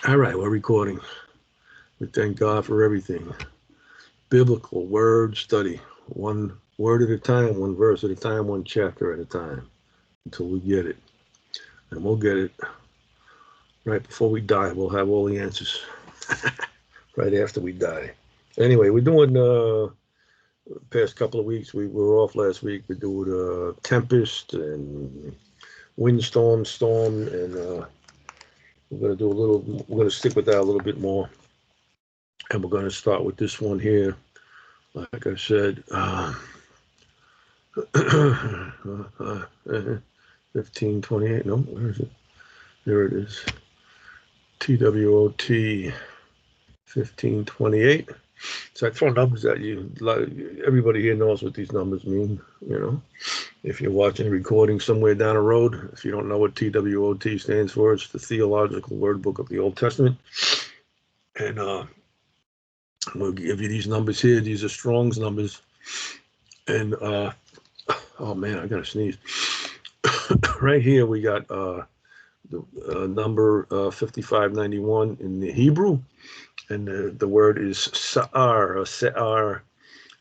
All right, we're recording. We thank God for everything. Biblical word study. One word at a time, one verse at a time, one chapter at a time until we get it. And we'll get it right before we die. We'll have all the answers right after we die. Anyway, we're doing past couple of weeks. We were off last week. We're doing Tempest and windstorm, storm, and we're going to do a little, we're going to stick with that a little bit more. And we're going to start with this one here. Like I said, 1528. No, where is it? There it is. TWOT 1528. So I throw numbers at you. Everybody here knows what these numbers mean. You know, if you're watching a recording somewhere down the road, if you don't know what TWOT stands for, it's the Theological Word Book of the Old Testament. And we'll give you these numbers here. These are Strong's numbers. And oh man, I gotta sneeze. Right here we got the number 5591 in the Hebrew, and the word is sa'ar, se'ar,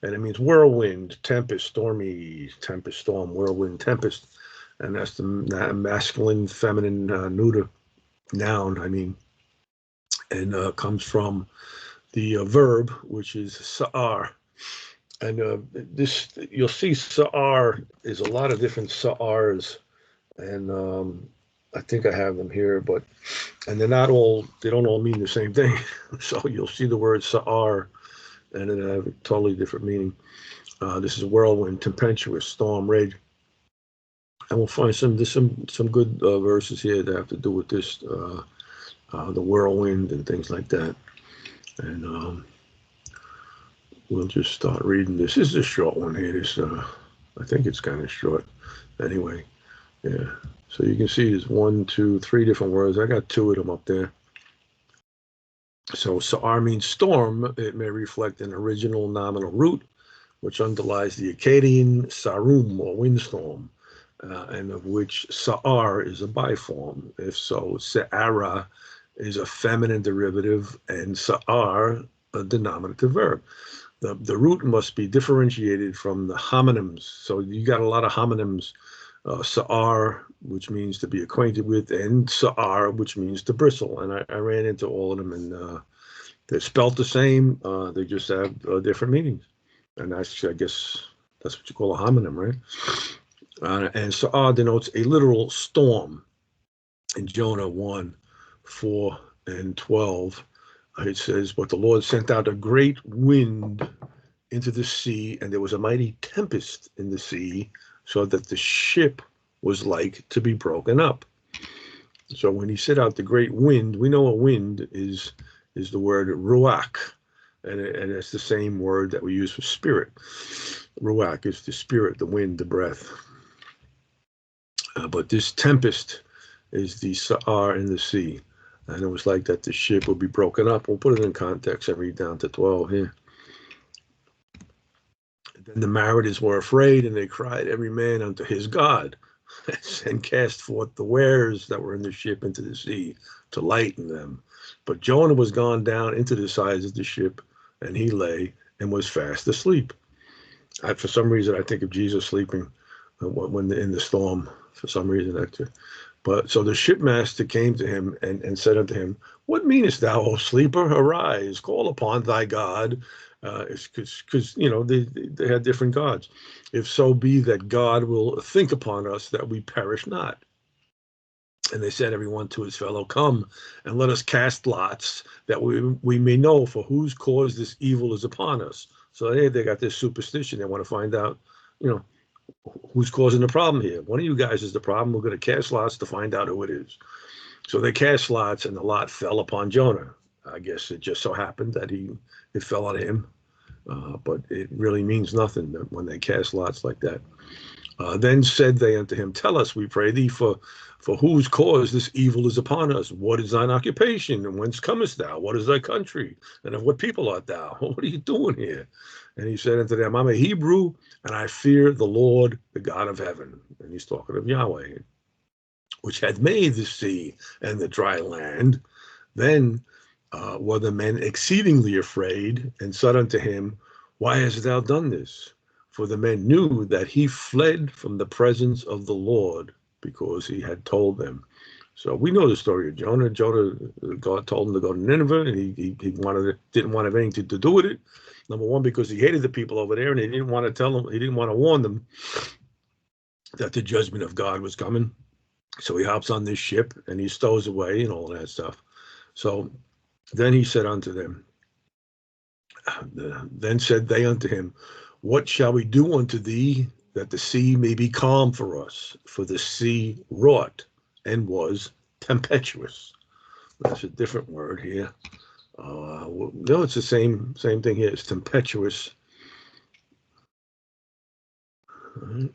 and it means whirlwind, tempest, stormy, tempest, storm, whirlwind, tempest, and that's the masculine, feminine, neuter noun. I mean, and comes from the verb, which is sa'ar. And this, you'll see sa'ar is a lot of different sa'ars, and I think I have them here, and they're not all, they don't all mean the same thing. So you'll see the word sa'ar, and it have a totally different meaning. This is whirlwind, tempestuous, storm, rage. And we'll find some good verses here that have to do with this, the whirlwind and things like that. And we'll just start reading this. This is a short one here. This, I think it's kind of short. Anyway, yeah. So you can see there's 1, 2, 3 different words. I got 2 of them up there. So sa'ar means storm. It may reflect an original nominal root, which underlies the Akkadian sarum or windstorm, and of which sa'ar is a biform. If so, se'ara is a feminine derivative, and sa'ar a denominative verb. The root must be differentiated from the homonyms. So you got a lot of homonyms, sa'ar, which means to be acquainted with, and sa'ar, which means to bristle. And I ran into all of them, and they're spelt the same. They just have different meanings. And that's, I guess, that's what you call a homonym, right? And sa'ar denotes a literal storm. In Jonah 1, 4, and 12, it says, but the Lord sent out a great wind into the sea, and there was a mighty tempest in the sea, so that the ship was like to be broken up. So when he set out the great wind, we know a wind is the word ruach, and it's the same word that we use for spirit. Ruach is the spirit, the wind, the breath. But this tempest is the sa'ar in the sea. And it was like that the ship would be broken up. We'll put it in context and read down to 12 here. Then the mariners were afraid, and they cried every man unto his God, and cast forth the wares that were in the ship into the sea to lighten them. But Jonah was gone down into the sides of the ship, and he lay and was fast asleep. For some reason, I think of Jesus sleeping when in the storm. For some reason, actually. But so the shipmaster came to him and said unto him, what meanest thou, O sleeper? Arise, call upon thy God. Because, you know, they had different gods. If so be that God will think upon us that we perish not. And they said, everyone to his fellow, come and let us cast lots, that we may know for whose cause this evil is upon us. So they got this superstition. They want to find out, you know, who's causing the problem here. One of you guys is the problem. We're going to cast lots to find out who it is. So they cast lots, and the lot fell upon Jonah. I guess it just so happened that it fell on him. But it really means nothing when they cast lots like that. Then said they unto him, tell us, we pray thee, for whose cause this evil is upon us. What is thine occupation, and whence comest thou? What is thy country, and of what people art thou? What are you doing here? And he said unto them, I'm a Hebrew, and I fear the Lord, the God of heaven. And he's talking of Yahweh, which had made the sea and the dry land. Then were the men exceedingly afraid, and said unto him, Why hast thou done this? For the men knew that he fled from the presence of the Lord, because he had told them. So we know the story of Jonah. God told him to go to Nineveh, and he didn't want to have anything to do with it. Number one, because he hated the people over there, and he didn't want to tell them, he didn't want to warn them that the judgment of God was coming. So he hops on this ship and he stows away and all that stuff. So then he said unto them, then said they unto him, What shall we do unto thee, that the sea may be calm for us? For the sea wrought and was tempestuous. That's a different word here. No, it's the same thing here. It's tempestuous. Right.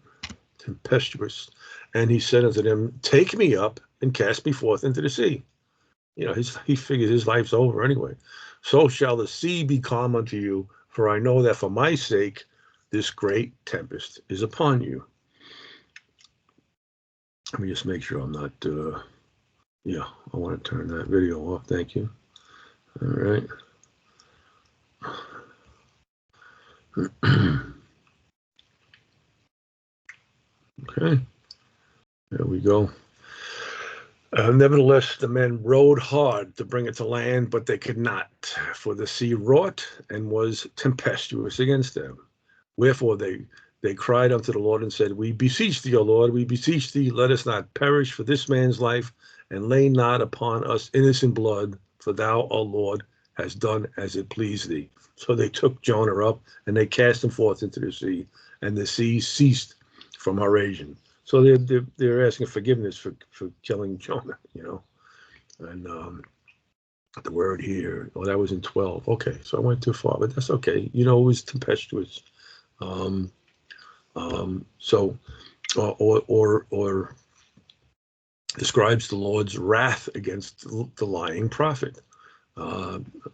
Tempestuous. And he said unto them, Take me up and cast me forth into the sea. You know, he figures his life's over anyway. So shall the sea be calm unto you, for I know that for my sake this great tempest is upon you. Let me just make sure I'm not, yeah, I want to turn that video off. Thank you. All right. Okay, there we go. Nevertheless, the men rowed hard to bring it to land, but they could not, for the sea wrought and was tempestuous against them. Wherefore they cried unto the Lord and said, We beseech thee, O Lord, we beseech thee, let us not perish for this man's life, and lay not upon us innocent blood, for thou, O Lord, hast done as it pleased thee. So they took Jonah up, and they cast him forth into the sea, and the sea ceased from her raging. So they're asking forgiveness for killing Jonah, you know. And the word here, oh, that was in 12. Okay, so I went too far, but that's okay. You know, it was tempestuous. So, or describes the Lord's wrath against the lying prophet.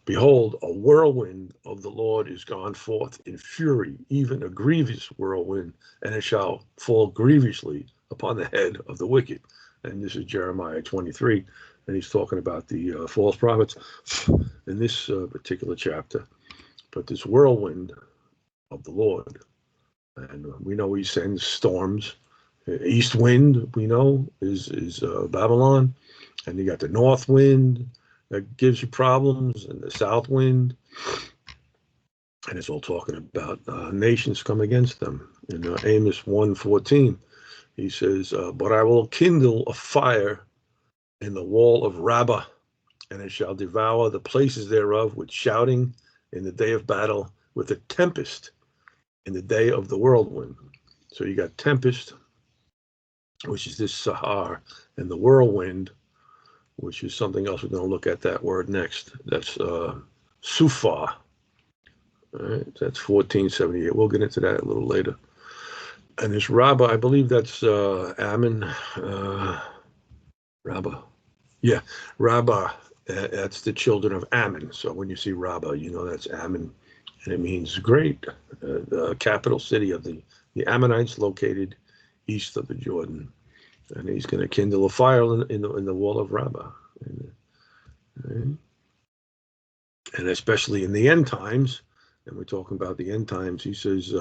Behold, a whirlwind of the Lord is gone forth in fury, even a grievous whirlwind, and it shall fall grievously upon the head of the wicked. And this is Jeremiah 23, and he's talking about the false prophets in this particular chapter. But this whirlwind of the Lord, and we know he sends storms. East wind, we know, is Babylon, and you got the north wind that gives you problems, and the south wind, and it's all talking about nations come against them. In Amos 1:14, he says, But I will kindle a fire in the wall of Rabbah, and it shall devour the places thereof with shouting in the day of battle, with a tempest in the day of the whirlwind. So you got tempest, which is this Sahar, and the whirlwind, which is something else. We're going to look at that word next. That's Sufa. All right, that's 1478. We'll get into that a little later. And this Rabbah, I believe that's Ammon. Rabbah. Yeah, Rabbah. That's the children of Ammon. So when you see Rabbah, you know that's Ammon, and it means great. The capital city of the Ammonites, located east of the Jordan. And he's going to kindle a fire in the wall of Rabbah. And especially in the end times, and we're talking about the end times, he says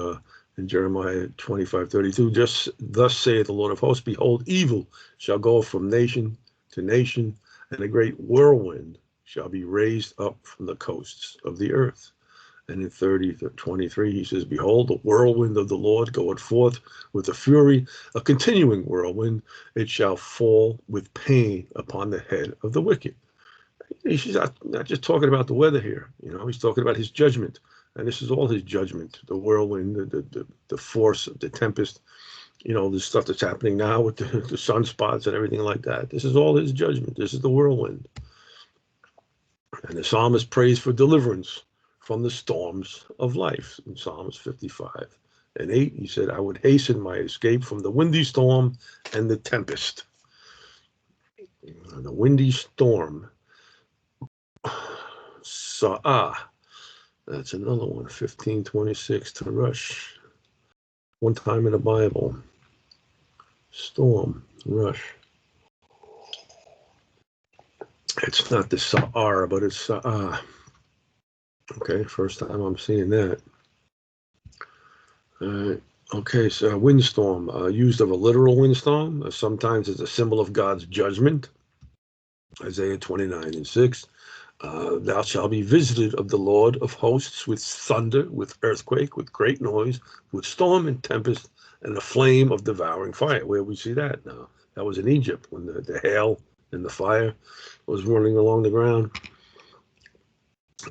in Jeremiah 25:32, just thus saith the Lord of hosts, behold, evil shall go from nation to nation, and a great whirlwind shall be raised up from the coasts of the earth. And in 30:23, he says, behold, the whirlwind of the Lord goeth forth with a fury, a continuing whirlwind. It shall fall with pain upon the head of the wicked. He's not just talking about the weather here. You know, he's talking about his judgment. And this is all his judgment, the whirlwind, the force of the tempest, you know, the stuff that's happening now with the sunspots and everything like that. This is all his judgment. This is the whirlwind. And the psalmist prays for deliverance from the storms of life in Psalms 55:8. He said, I would hasten my escape from the windy storm and the tempest. The windy storm. Sa'ah. That's another one, 15:26, to rush. One time in the Bible. Storm, rush. It's not the Sa'ar, but it's Sa'ah. Okay, first time I'm seeing that. Okay, so windstorm, used of a literal windstorm. Sometimes it's a symbol of God's judgment. Isaiah 29:6. Thou shalt be visited of the Lord of hosts with thunder, with earthquake, with great noise, with storm and tempest, and the flame of devouring fire. Where we see that now? That was in Egypt when the hail and the fire was running along the ground.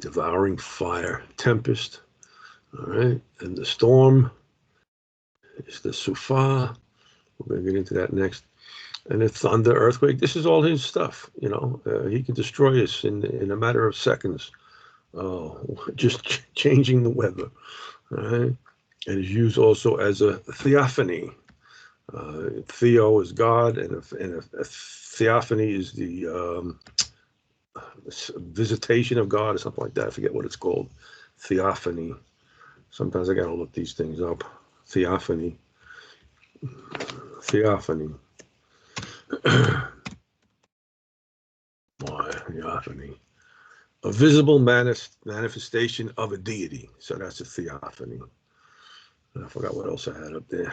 Devouring fire, tempest. All right, and the storm is the Sufa. We're going to get into that next. And the thunder, earthquake. This is all his stuff. You know, he can destroy us in a matter of seconds. Just changing the weather. All right, and is used also as a theophany. Theo is God, and a theophany is the visitation of God or something like that. I forget what it's called. Theophany. Sometimes I gotta look these things up. Theophany. Theophany. Why? Theophany. A visible manifestation of a deity. So that's a theophany. I forgot what else I had up there.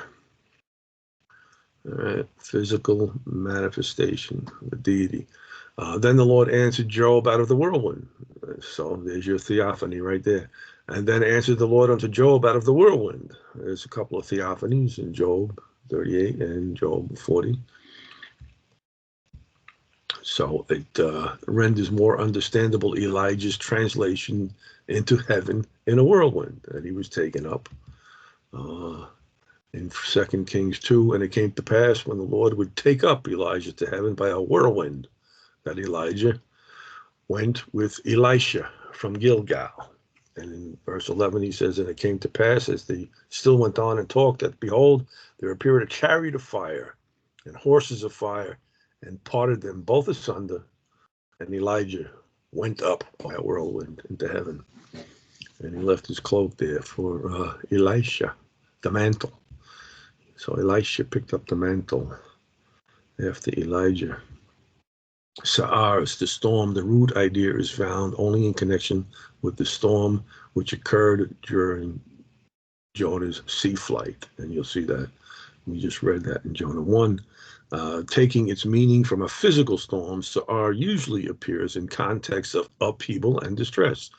All right. Physical manifestation of a deity. Then the Lord answered Job out of the whirlwind. So there's your theophany right there. And then answered the Lord unto Job out of the whirlwind. There's a couple of theophanies in Job 38 and Job 40. So it renders more understandable Elijah's translation into heaven in a whirlwind that he was taken up. In 2 Kings 2, and it came to pass when the Lord would take up Elijah to heaven by a whirlwind, that Elijah went with Elisha from Gilgal. And in verse 11, he says, and it came to pass as they still went on and talked, that behold, there appeared a chariot of fire and horses of fire, and parted them both asunder. And Elijah went up by a whirlwind into heaven. And he left his cloak there for Elisha, the mantle. So Elisha picked up the mantle after Elijah. Sa'ar is the storm. The root idea is found only in connection with the storm which occurred during Jonah's sea flight. And you'll see that. We just read that in Jonah 1. Taking its meaning from a physical storm, Sa'ar usually appears in context of upheaval and distress.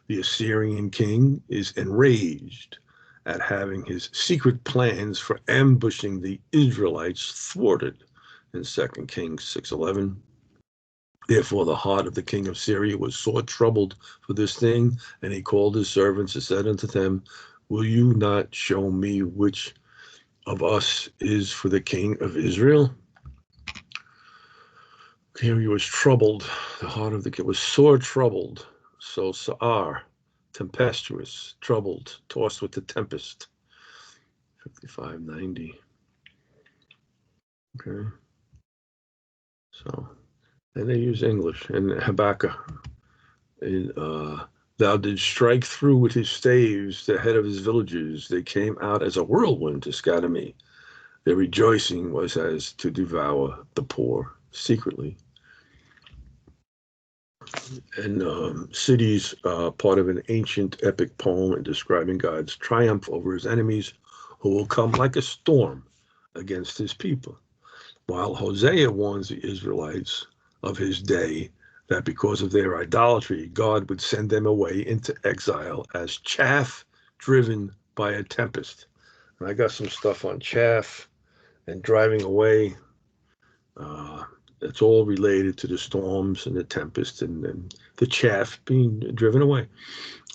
The Assyrian king is enraged at having his secret plans for ambushing the Israelites thwarted in 2 Kings 6:11. Therefore the heart of the king of Syria was sore troubled for this thing, and he called his servants and said unto them, will you not show me which of us is for the king of Israel? Here he was troubled. The heart of the king was sore troubled. So Sa'ar, tempestuous, troubled, tossed with the tempest. 55:90. Okay. So, and they use English. And Habakkuk, thou didst strike through with his staves the head of his villages. They came out as a whirlwind to scatter me. Their rejoicing was as to devour the poor secretly. And cities, part of an ancient epic poem describing God's triumph over his enemies, who will come like a storm against his people. While Hosea warns the Israelites of his day that because of their idolatry, God would send them away into exile as chaff driven by a tempest. And I got some stuff on chaff and driving away. It's all related to the storms and the tempest and the chaff being driven away.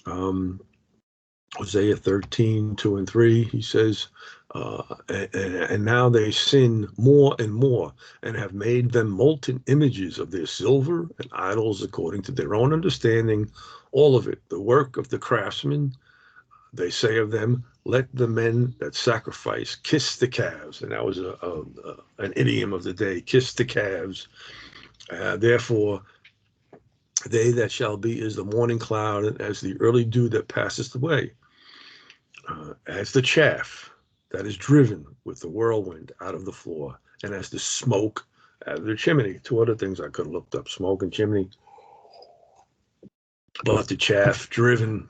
Hosea 13:2 and 3, he says, and now they sin more and more and have made them molten images of their silver and idols according to their own understanding, all of it, the work of the craftsmen. They say of them, let the men that sacrifice kiss the calves. And that was an idiom of the day, kiss the calves. Therefore, they that shall be as the morning cloud and as the early dew that passeth away, as the chaff that is driven with the whirlwind out of the floor, and as the smoke The chimney, two other things I could have looked up: smoke and chimney. But the chaff, driven.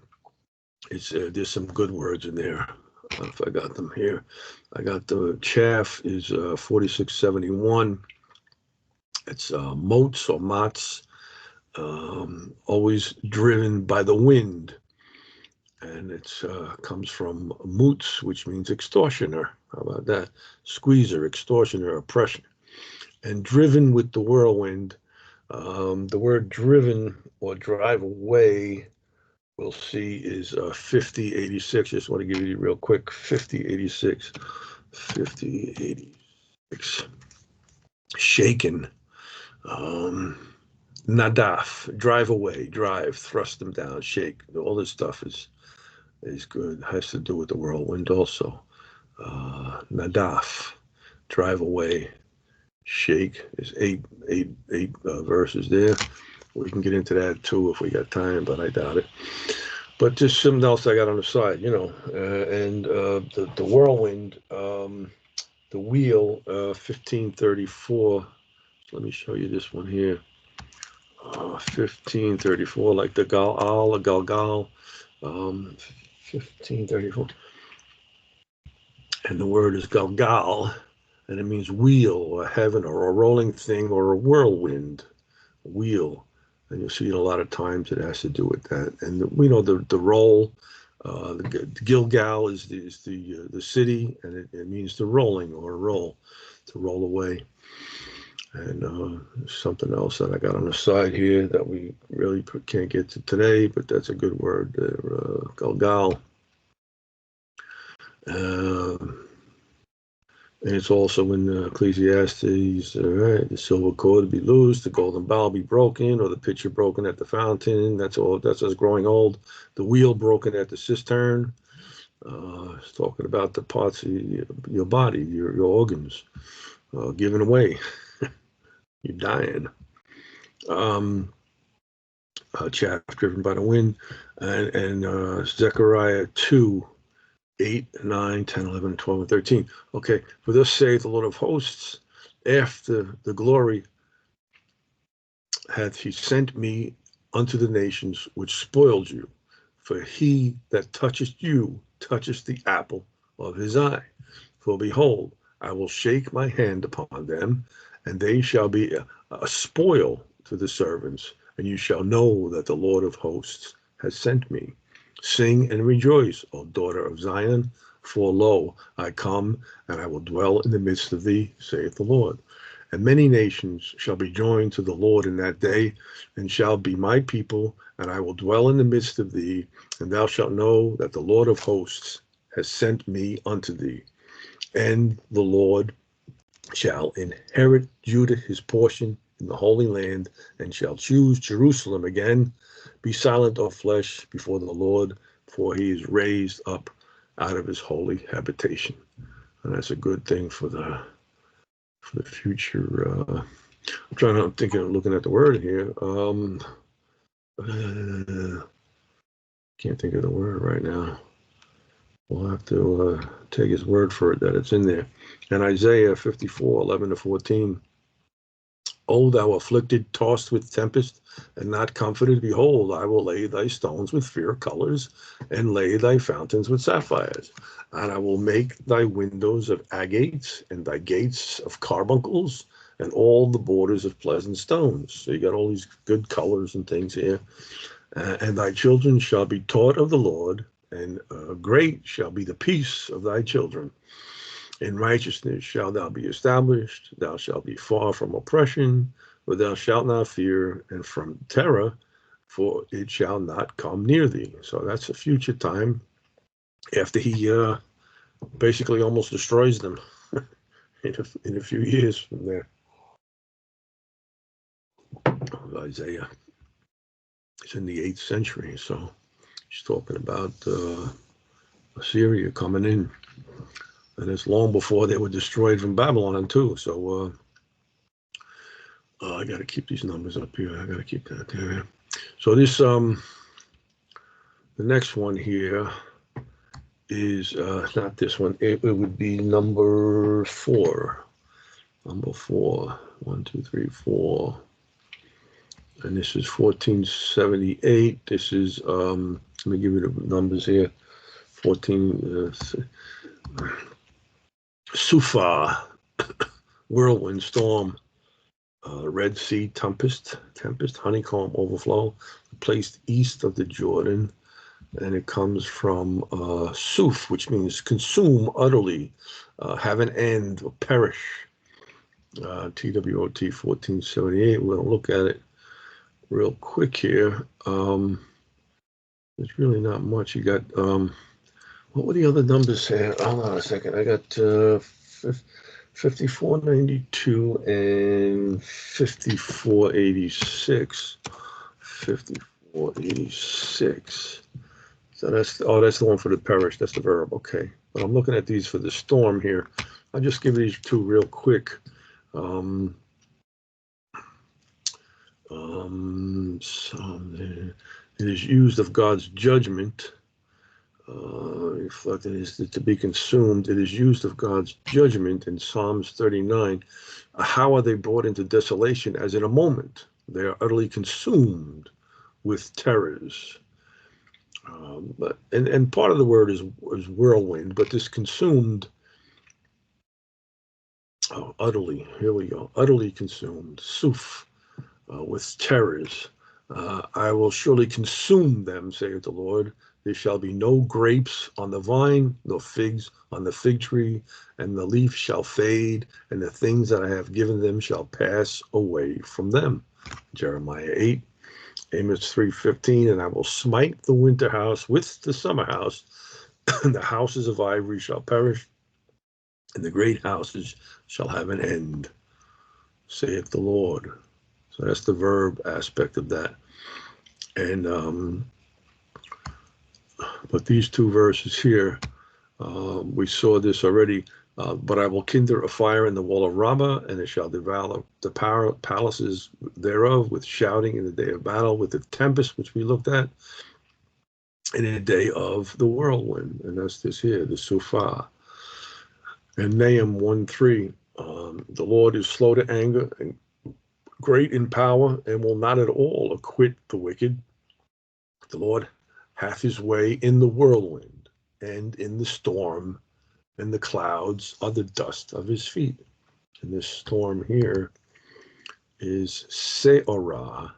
It's there's some good words in there. If I got them here, I got the chaff is 4671. It's motes or mots, always driven by the wind, and it comes from moots, which means extortioner. How about that? Squeezer, extortioner, oppression, and driven with the whirlwind. The word driven or drive away, we'll see, is 5086. Just want to give you real quick 5086. 5086. Shaken. Nadaf, drive away, drive, thrust them down, shake. All this stuff is good. Has to do with the whirlwind also. Nadaf, drive away, shake. There's eight verses there. We can get into that too if we got time, but I doubt it. But just something else I got on the side, and the whirlwind, the wheel, 1534. Let me show you this one here. 1534, like the Gal, a Galgal, 1534. And the word is Galgal, and it means wheel or heaven or a rolling thing or a whirlwind, wheel. And you'll see it a lot of times. It has to do with that. And we know the roll, the Gilgal is the city, and it means the rolling or roll, to roll away. And something else that I got on the side here that we really can't get to today, but that's a good word, Galgal. And it's also in Ecclesiastes, right? The silver cord be loosed, the golden bowl be broken, or the pitcher broken at the fountain. That's us growing old. The wheel broken at the cistern. It's talking about the parts of your body, your organs, given away. You're dying. Chaff driven by the wind. And Zechariah 2, 8, 9, 10, 11, 12, and 13. Okay, for thus saith the Lord of hosts, after the glory hath he sent me unto the nations which spoiled you. For he that toucheth you toucheth the apple of his eye. For behold, I will shake my hand upon them, and they shall be a spoil to the servants, and you shall know that the Lord of hosts has sent me. Sing and rejoice, O daughter of Zion, for lo, I come, and I will dwell in the midst of thee, saith the Lord. And many nations shall be joined to the Lord in that day, and shall be my people, and I will dwell in the midst of thee, and thou shalt know that the Lord of hosts has sent me unto thee. And the Lord shall inherit Judah his portion in the Holy Land, and shall choose Jerusalem again. Be silent, O flesh, before the Lord, for he is raised up out of his holy habitation. And that's a good thing for the future. I'm thinking of looking at the word here. Can't think of the word right now. We'll have to take his word for it that it's in there. And Isaiah 54, 11 to 14. O thou afflicted, tossed with tempest, and not comforted, behold, I will lay thy stones with fair colors, and lay thy fountains with sapphires. And I will make thy windows of agates, and thy gates of carbuncles, and all the borders of pleasant stones. So you got all these good colors and things here. And thy children shall be taught of the Lord, and great shall be the peace of thy children. In righteousness shalt thou be established, thou shalt be far from oppression, for thou shalt not fear, and from terror, for it shall not come near thee. So that's a future time after he basically almost destroys them in a few years from there. Isaiah. It's in the 8th century, so he's talking about Assyria coming in. And it's long before they were destroyed from Babylon, too. So I got to keep these numbers up here. I got to keep that there. So this, the next one here is not this one. It would be number 4. Number 4. 1, 2, 3, 4. And this is 1478. This is, let me give you the numbers here. 14, Sufa, Whirlwind, Storm, Red Sea, Tempest, Honeycomb, Overflow, placed east of the Jordan. And it comes from Suf, which means consume utterly, have an end, or perish. TWOT 1478. We're going to look at it real quick here. There's really not much. You got, what were the other numbers here? Hold on a second. I got 5492 and 5486. 5486. So that's the one for the perish. That's the verb. Okay. But I'm looking at these for the storm here. I'll just give these two real quick. It is used of God's judgment. Reflected is to be consumed. It is used of God's judgment in Psalms 39. How are they brought into desolation? As in a moment, they are utterly consumed with terrors. And part of the word is whirlwind, but this consumed. Oh, utterly. Here we go. Utterly consumed. Suf, with terrors. I will surely consume them, saith the Lord. There shall be no grapes on the vine, no figs on the fig tree, and the leaf shall fade, and the things that I have given them shall pass away from them. Jeremiah 8, Amos 3:15, and I will smite the winter house with the summer house, and the houses of ivory shall perish, and the great houses shall have an end, saith the Lord. So that's the verb aspect of that. And but these two verses here, we saw this already. But I will kindle a fire in the wall of Rabbah, and it shall devour the palaces thereof with shouting in the day of battle, with the tempest, which we looked at, in the day of the whirlwind. And that's this here, the Sufa. And Nahum 1:3, the Lord is slow to anger and great in power, and will not at all acquit the wicked. The Lord hath his way in the whirlwind, and in the storm, and the clouds are the dust of his feet. And this storm here is Seorah,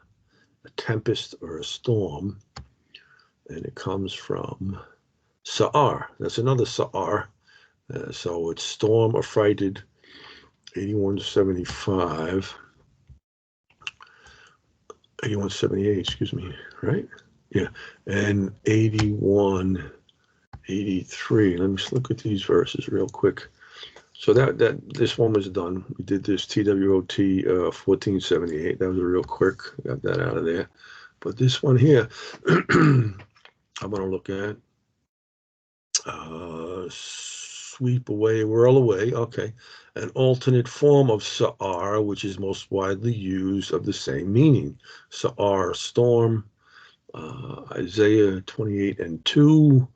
a tempest or a storm, and it comes from Sa'ar. That's another Sa'ar. So it's storm affrighted, 8175. 8178, excuse me, right? Yeah, and 8183. Let me just look at these verses real quick. So that this one was done. We did this TWOT 1478. That was a real quick. Got that out of there. But this one here, I'm going to look at. Sweep away, whirl away. Okay, an alternate form of Sa'ar, which is most widely used of the same meaning. Sa'ar, storm. Isaiah 28:2.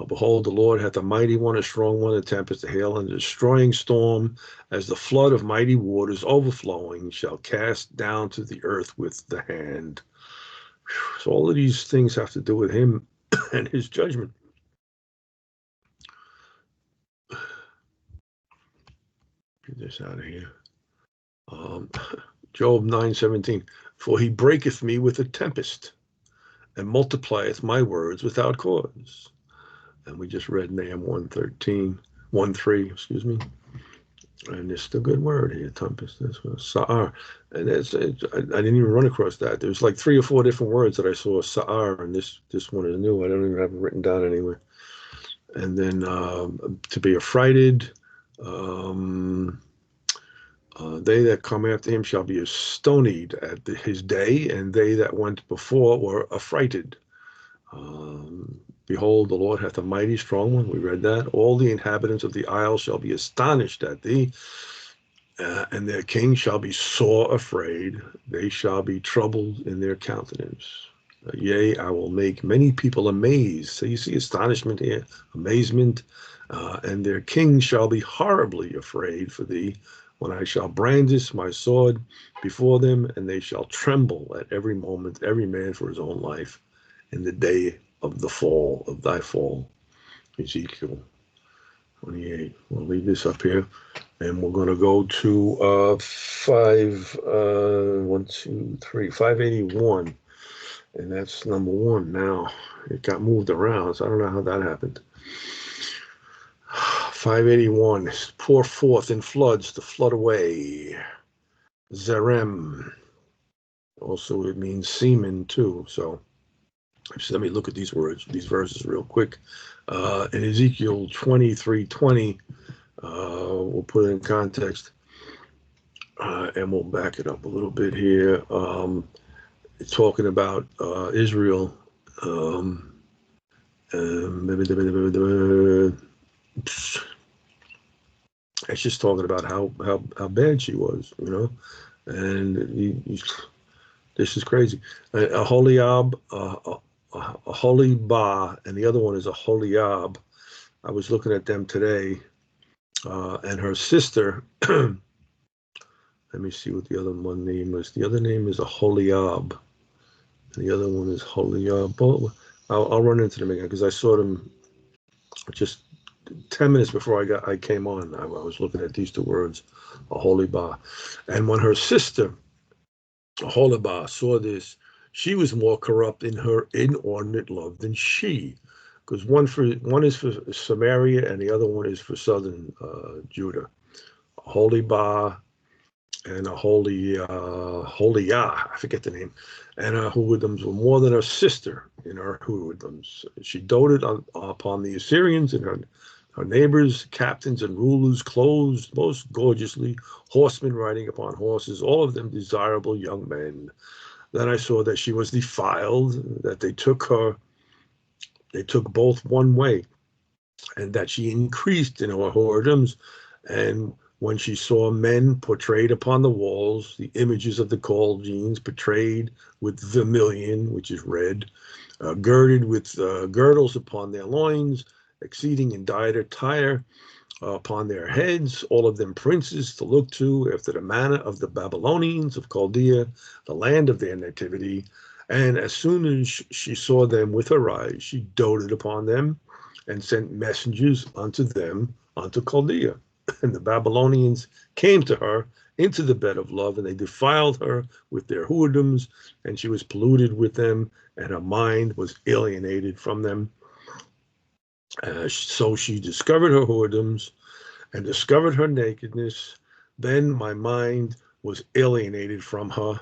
Behold, the Lord hath a mighty one, a strong one, a tempest, a hail, and a destroying storm, as the flood of mighty waters overflowing shall cast down to the earth with the hand. So all of these things have to do with him and his judgment. Get this out of here. Job 9:17. For he breaketh me with a tempest, and multiplieth my words without cause. And we just read Nahum 1:3, excuse me. And it's the good word here, tempest. That's what Sa'ar. And I didn't even run across that. There's like 3 or 4 different words that I saw Sa'ar, and this one is new. I don't even have it written down anywhere. And then to be affrighted. They that come after him shall be astonied at his day, and they that went before were affrighted. Behold, the Lord hath a mighty strong one. We read that. All the inhabitants of the isle shall be astonished at thee, and their king shall be sore afraid. They shall be troubled in their countenance. Yea, I will make many people amazed. So you see astonishment here, amazement, and their king shall be horribly afraid for thee. when I shall brandish my sword before them, and they shall tremble at every moment, every man for his own life, in the day of the fall, of thy fall. Ezekiel 28. We'll leave this up here, and we're going to go to 581, and that's number 1 now. It got moved around, so I don't know how that happened. 581, pour forth in floods to flood away. Zerem. Also, it means semen too. So let me look at these words, these verses real quick. In Ezekiel 23:20, we'll put it in context, and we'll back it up a little bit here. Talking about Israel. It's just talking about how bad she was, and this is crazy. A Holiab, a Holibah, and the other one is a Holiab. I was looking at them today, and her sister. Let me see what the other one name is. The other name is a Holiab, and the other one is Holiab. I'll run into them again because I saw them just 10 minutes before I came on. I was looking at these two words, Aholibah. And when her sister, Aholibah, saw this, she was more corrupt in her inordinate love than she, because one is for Samaria and the other one is for southern Judah. Aholibah and Aholiah, I forget the name, and her Huwidims were more than her sister in her Huwidims. She doted upon the Assyrians and her neighbors, captains and rulers, clothed most gorgeously, horsemen riding upon horses, all of them desirable young men. Then I saw that she was defiled, that they took both one way, and that she increased in her whoredoms. And when she saw men portrayed upon the walls, the images of the Chaldeans portrayed with vermilion, which is red, girded with girdles upon their loins, exceeding in dyed attire upon their heads, all of them princes to look to after the manner of the Babylonians of Chaldea, the land of their nativity. And as soon as she saw them with her eyes, she doted upon them and sent messengers unto them, unto Chaldea. And the Babylonians came to her into the bed of love, and they defiled her with their whoredoms, and she was polluted with them, and her mind was alienated from them. So she discovered her whoredoms and discovered her nakedness. Then my mind was alienated from her,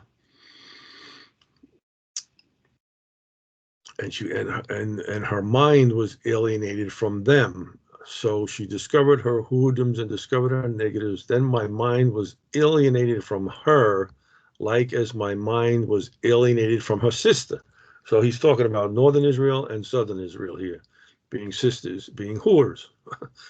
and her mind was alienated from them. So she discovered her whoredoms and discovered her negatives. Then my mind was alienated from her, like as my mind was alienated from her sister. So he's talking about northern Israel and southern Israel here, being sisters, being whores.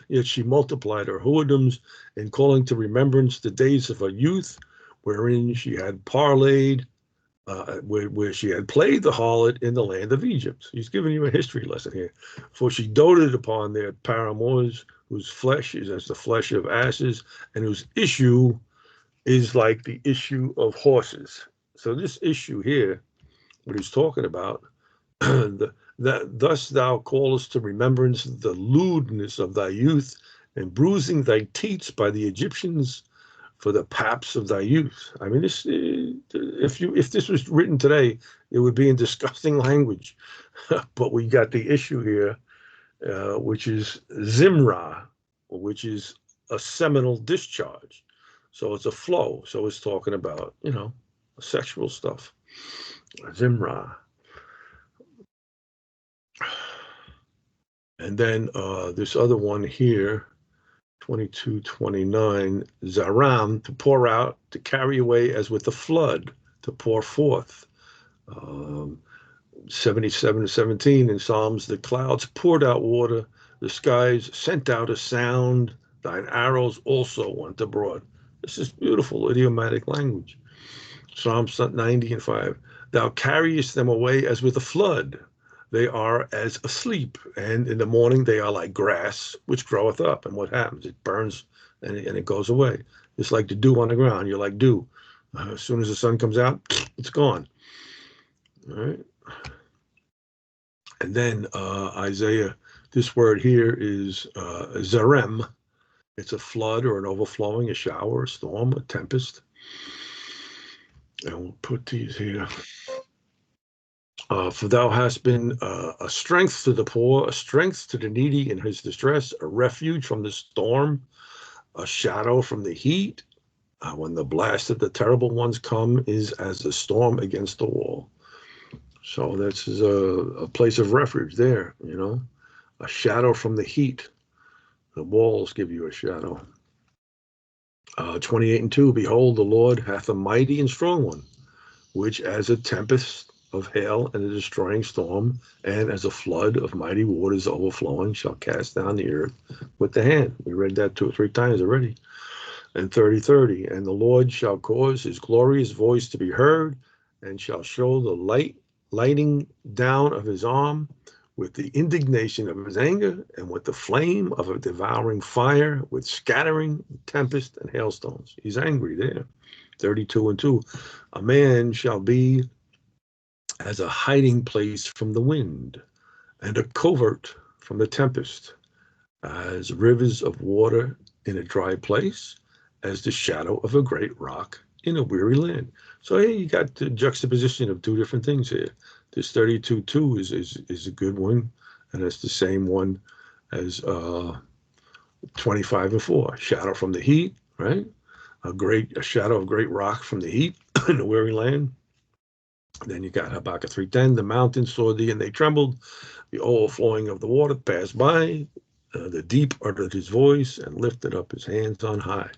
Yet she multiplied her whoredoms in calling to remembrance the days of her youth, wherein she had parlayed, where she had played the harlot in the land of Egypt. He's giving you a history lesson here. For she doted upon their paramours, whose flesh is as the flesh of asses, and whose issue is like the issue of horses. So this issue here, what he's talking about, that thus thou callest to remembrance the lewdness of thy youth, and bruising thy teats by the Egyptians for the paps of thy youth. I mean, this, if this was written today, it would be in disgusting language. But we got the issue here, which is Zimra, which is a seminal discharge. So it's a flow. So it's talking about, sexual stuff. Zimra. And then this other one here, 22:29, Zaram, to pour out, to carry away as with a flood, to pour forth. 77:17 in Psalms, the clouds poured out water, the skies sent out a sound, thine arrows also went abroad. This is beautiful idiomatic language. Psalms 90:5, thou carriest them away as with a flood. They are as asleep, and in the morning they are like grass which groweth up. And what happens? It burns and it goes away. It's like the dew on the ground. You're like dew. As soon as the sun comes out, it's gone. All right. And then Isaiah, this word here is zarem. It's a flood or an overflowing, a shower, a storm, a tempest. And we'll put these here. For thou hast been a strength to the poor, a strength to the needy in his distress, a refuge from the storm, a shadow from the heat. When the blast of the terrible ones come, is as a storm against the wall. So that's a place of refuge there, you know, a shadow from the heat. The walls give you a shadow. 28:2, behold, the Lord hath a mighty and strong one, which as a tempest of hail and a destroying storm, and as a flood of mighty waters overflowing, shall cast down the earth with the hand. We read that 2 or 3 times already. And 30:30, and the Lord shall cause his glorious voice to be heard, and shall show the lighting down of his arm, with the indignation of his anger, and with the flame of a devouring fire, with scattering, tempest, and hailstones. He's angry there. 32:2, a man shall be as a hiding place from the wind, and a covert from the tempest, as rivers of water in a dry place, as the shadow of a great rock in a weary land. So here you got the juxtaposition of 2 different things here. This 32:2 is a good one, and it's the same one as 25:4. Shadow from the heat, right? A shadow of great rock from the heat in a weary land. Then you got Habakkuk 3:10. The mountains saw thee and they trembled. The overflowing of the water passed by. The deep uttered his voice and lifted up his hands on high.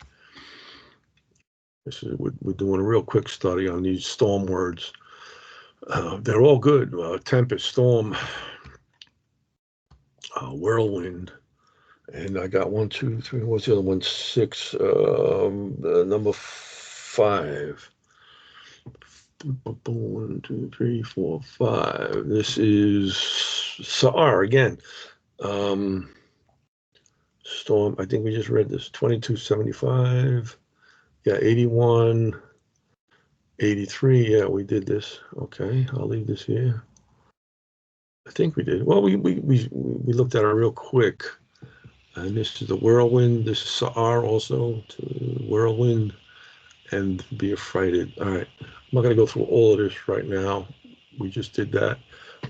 We're doing a real quick study on these storm words. They're all good. Tempest, storm, whirlwind. And I got 1, 2, 3. What's the other one? 6. Number 5. 1, 2, 3, 4, 5. This is Sa'ar again. Storm. I think we just read this. 22:75. Yeah, 81. 83. Yeah, we did this. Okay, I'll leave this here. I think we did. Well, we looked at it real quick. And this is the whirlwind. This is Sa'ar also, to whirlwind, and be affrighted. All right. I'm not going to go through all of this right now. We just did that.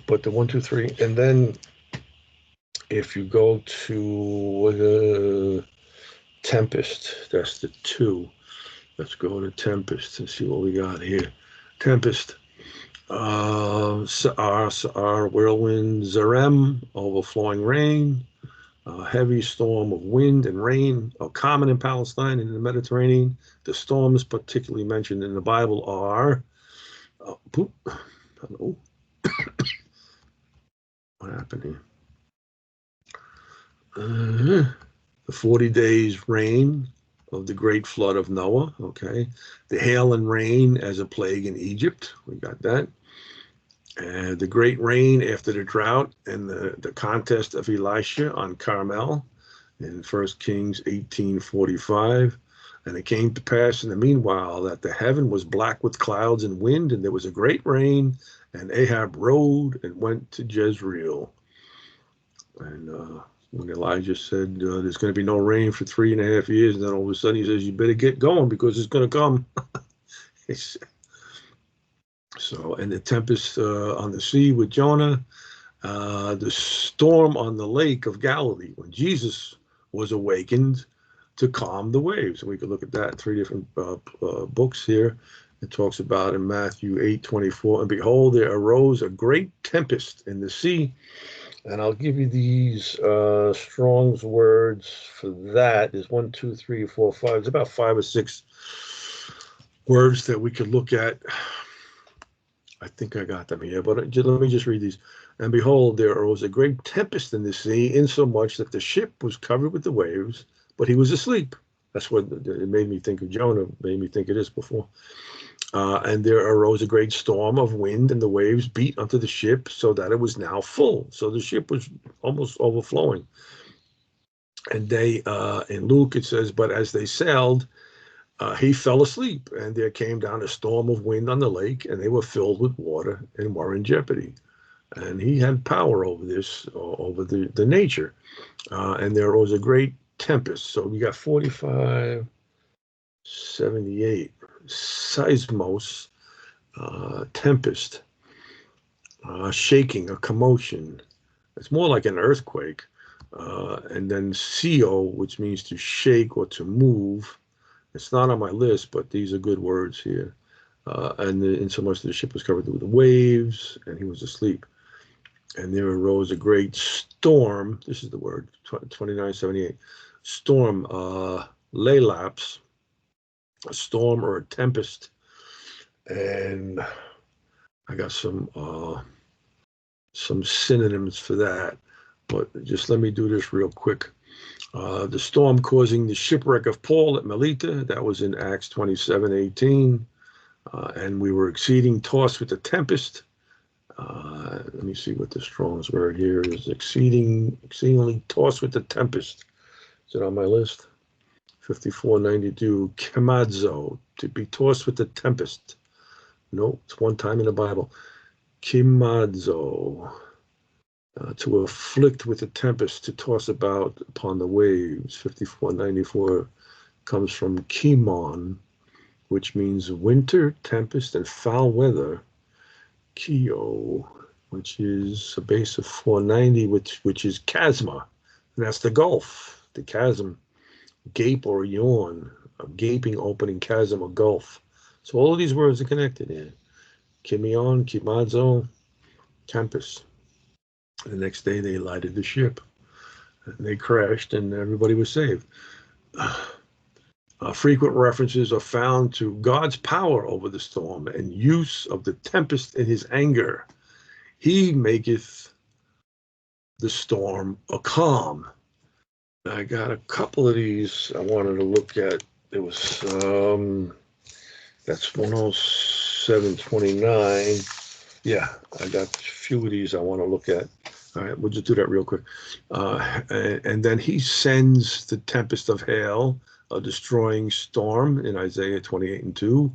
But the 1, 2, 3. And then if you go to Tempest, that's the 2. Let's go to Tempest and see what we got here. Tempest. Sa'ar, whirlwind, Zarem, overflowing rain, heavy storm of wind and rain are common in Palestine and in the Mediterranean. The storms particularly mentioned in the Bible are, hello, what happened here? The 40 days rain of the great flood of Noah, okay. The hail and rain as a plague in Egypt, we got that. And the great rain after the drought and the contest of Elisha on Carmel in 1 Kings 18:45. And it came to pass in the meanwhile that the heaven was black with clouds and wind, and there was a great rain, and Ahab rode and went to Jezreel. And when Elijah said there's going to be no rain for 3.5 years, and then all of a sudden he says, you better get going because it's going to come. So, and the tempest on the sea with Jonah, the storm on the lake of Galilee when Jesus was awakened to calm the waves. And we could look at that, 3 different books here. It talks about in Matthew 8:24, and behold, there arose a great tempest in the sea. And I'll give you these Strong's words for that. There's 1, 2, 3, 4, 5. It's about 5 or 6 words that we could look at. I think I got them here, but let me just read these. And behold, there arose a great tempest in the sea, insomuch that the ship was covered with the waves, but he was asleep. That's what it made me think of. Jonah made me think of this before. And there arose a great storm of wind, and the waves beat unto the ship, so that it was now full. So the ship was almost overflowing. And they, in Luke, it says, but as they sailed, He fell asleep, and there came down a storm of wind on the lake, and they were filled with water and were in jeopardy. And he had power over this, over the nature. And there was a great tempest. So we got 45, 78, seismos, tempest, shaking, a commotion. It's more like an earthquake. And then CO, which means to shake or to move. It's not on my list, but these are good words here. And in so much the ship was covered with the waves, and he was asleep. And there arose a great storm. This is the word, 2978. Storm, laylaps, a storm or a tempest. And I got some synonyms for that. But just let me do this real quick. The storm causing the shipwreck of Paul at Melita, that was in Acts 27:18. And we were exceeding tossed with the tempest. Let me see what the Strong's word here is. Exceedingly tossed with the tempest. Is it on my list? 5492, Kimadzo, to be tossed with the tempest. No, it's one time in the Bible. Kimadzo, to afflict with the tempest, to toss about upon the waves. 5494 comes from Kimon, which means winter, tempest, and foul weather. Kio, which is a base of 490, which is chasma, and that's the gulf, the chasm, gape or yawn, a gaping, opening chasm or gulf. So all of these words are connected here. Kimion, Kimazo, tempest. The next day they lighted the ship, and they crashed, and everybody was saved. Frequent references are found to God's power over the storm and use of the tempest in his anger. He maketh the storm a calm. I got a couple of these I wanted to look at. It was, that's 107.29. Yeah, I got a few of these I want to look at. All right, we'll just do that real quick. And then he sends the tempest of hail, a destroying storm in Isaiah 28:2,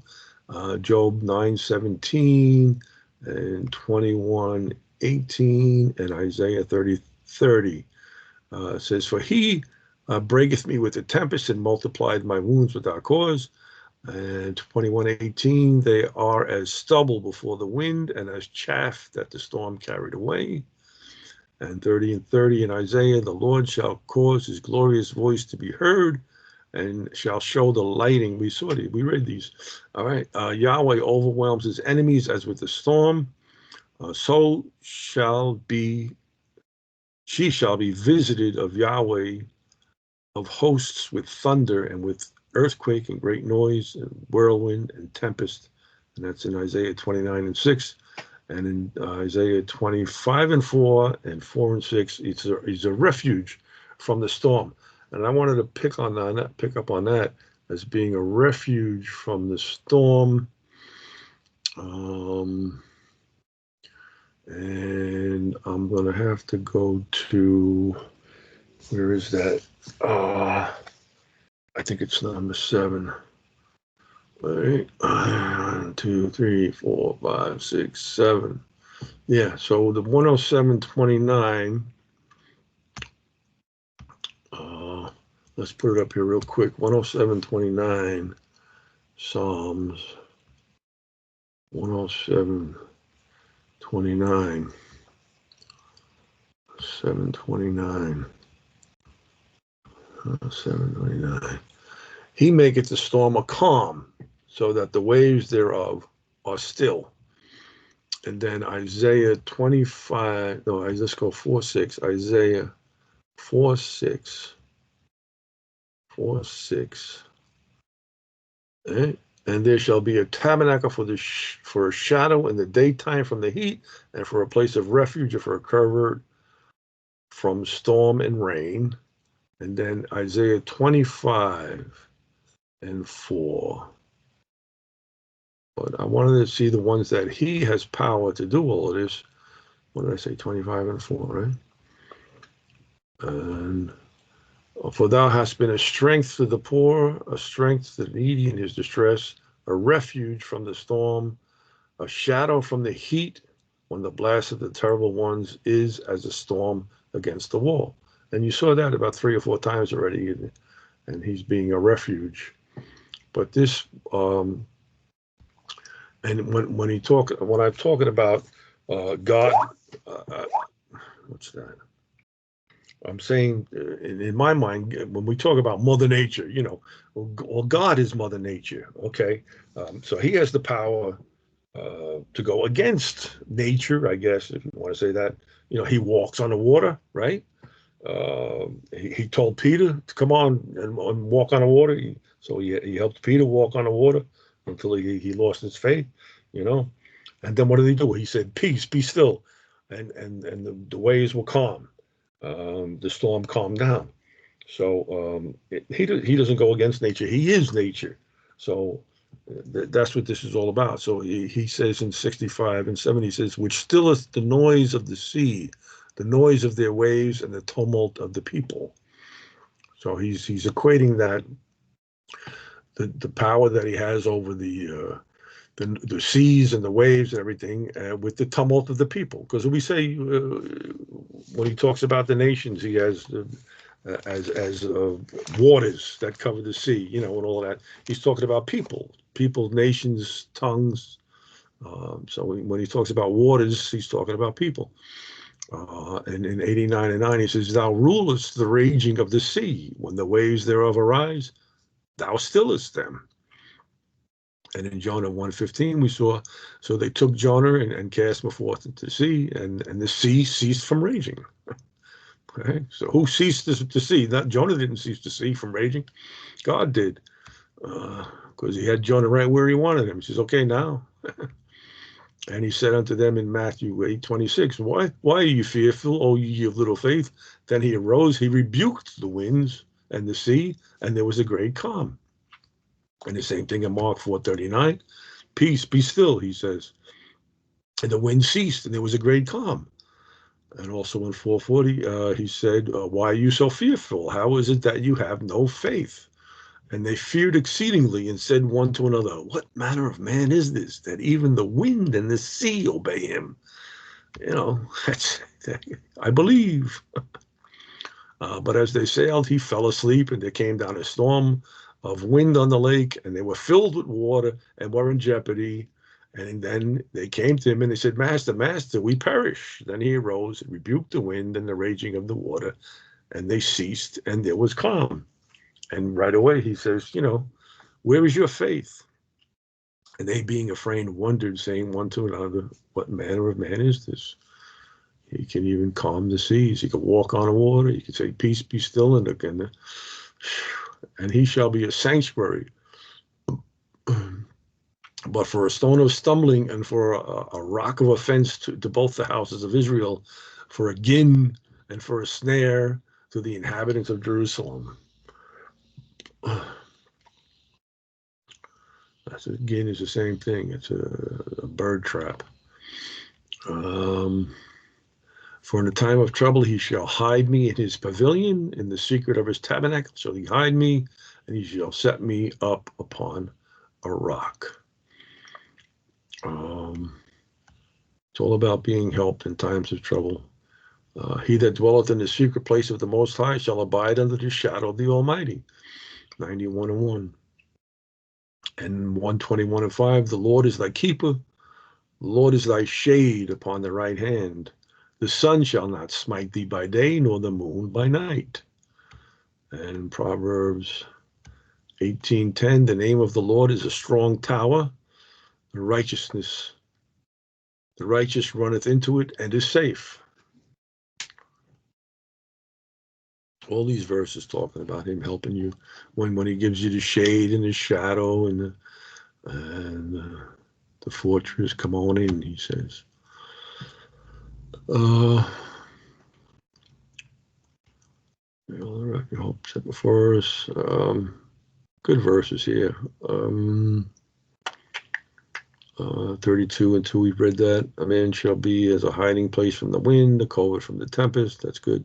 Job 9:17, and 21:18, and Isaiah 30:30. Says, for he breaketh me with the tempest and multiplied my wounds without cause. And 21:18, they are as stubble before the wind and as chaff that the storm carried away. And 30:30 in Isaiah, the Lord shall cause his glorious voice to be heard and shall show the lighting. We read these. All right. Yahweh overwhelms his enemies as with a storm. So she shall be visited of Yahweh of hosts with thunder and with earthquake and great noise and whirlwind and tempest. And that's in Isaiah 29:6. And in Isaiah 25:4 and 4 and 6, he's a refuge from the storm. And I wanted to pick up on that as being a refuge from the storm. And I'm going to have to go to, where is that? I think it's number 7. Right. 1, 2, 3, 4, 5, 6, 7. Yeah, so the 107.29. Let's put it up here real quick. 107.29. Psalms 107.29. 729. 729. He maketh the storm a calm, so that the waves thereof are still. And then Isaiah 25, no, let's go 4:6. Isaiah 4:6. 4:6. Right? And there shall be a tabernacle for a shadow in the daytime from the heat, and for a place of refuge, and for a covert from storm and rain. And then Isaiah 25:4. But I wanted to see the ones that he has power to do all of this. What did I say? 25:4, right? And For thou hast been a strength to the poor, a strength to the needy in his distress, a refuge from the storm, a shadow from the heat when the blast of the terrible ones is as a storm against the wall. And you saw that about 3 or 4 times already, and he's being a refuge. But this, and when I'm talking about God, what's that? I'm saying, in my mind, when we talk about Mother Nature, well, God is Mother Nature, okay? So he has the power to go against nature, I guess, if you want to say that. He walks on the water, right? He told Peter to come on and walk on the water. So he helped Peter walk on the water until he lost his faith, you know. And then what did he do? He said, "Peace, be still," and the waves were calm. The storm calmed down. So he doesn't go against nature. He is nature. So that's what this is all about. So he says in 65 and 70, he says, which stilleth the noise of the sea, the noise of their waves, and the tumult of the people. So he's equating that the power that he has over the seas and the waves and everything with the tumult of the people. Because we say when he talks about the nations, he has as waters that cover the sea, and all that. He's talking about people, nations, tongues. So when he talks about waters, he's talking about people. And in 89 and 9, he says, "Thou rulest the raging of the sea. When the waves thereof arise, thou stillest them." And in Jonah 1:15, we saw, so they took Jonah and cast him forth into the sea, and the sea ceased from raging. Okay, so who ceased to sea? Not Jonah didn't cease to sea from raging. God did, because he had Jonah right where he wanted him. He says, "Okay, now." And he said unto them in Matthew 8:26, why are you fearful, O ye of little faith? Then he arose, he rebuked the winds and the sea, and there was a great calm. And the same thing in Mark 4:39, peace, be still, he says. And the wind ceased, and there was a great calm. And also in 4:40, he said, why are you so fearful? How is it that you have no faith? And they feared exceedingly and said one to another, what manner of man is this, that even the wind and the sea obey him? I believe. But as they sailed, he fell asleep, and there came down a storm of wind on the lake, and they were filled with water and were in jeopardy. And then they came to him and they said, Master, Master, we perish. Then he arose and rebuked the wind and the raging of the water, and they ceased, and there was calm. And right away he says, where is your faith? And they, being afraid, wondered, saying one to another, what manner of man is this? He can even calm the seas. He can walk on the water. He can say, peace, be still. And he shall be a sanctuary, but for a stone of stumbling and for a rock of offense to both the houses of Israel, for a gin and for a snare to the inhabitants of Jerusalem. That's again is the same thing. It's a bird trap. For in the time of trouble he shall hide me in his pavilion, in the secret of his tabernacle shall he hide me, and he shall set me up upon a rock. It's all about being helped in times of trouble. He that dwelleth in the secret place of the Most High shall abide under the shadow of the Almighty. 91:1. And 121:5, the Lord is thy keeper, the Lord is thy shade upon the right hand. The sun shall not smite thee by day, nor the moon by night. And Proverbs 18:10, the name of the Lord is a strong tower. The righteous runneth into it and is safe. All these verses talking about him helping you when he gives you the shade and the shadow and the fortress. Come on in, he says. I hope set before us. Good verses here. 32:2, we've read that. A man shall be as a hiding place from the wind, a covert from the tempest. That's good.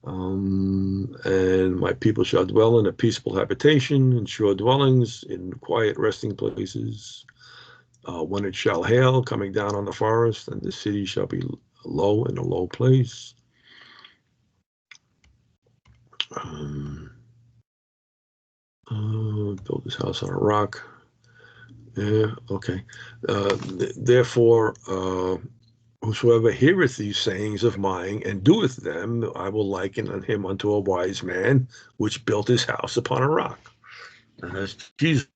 And my people shall dwell in a peaceable habitation, in sure dwellings, in quiet resting places. When it shall hail, coming down on the forest, and the city shall be low in a low place. Build this house on a rock. Yeah, okay. Therefore, whosoever heareth these sayings of mine and doeth them, I will liken him unto a wise man, which built his house upon a rock. And that's Jesus.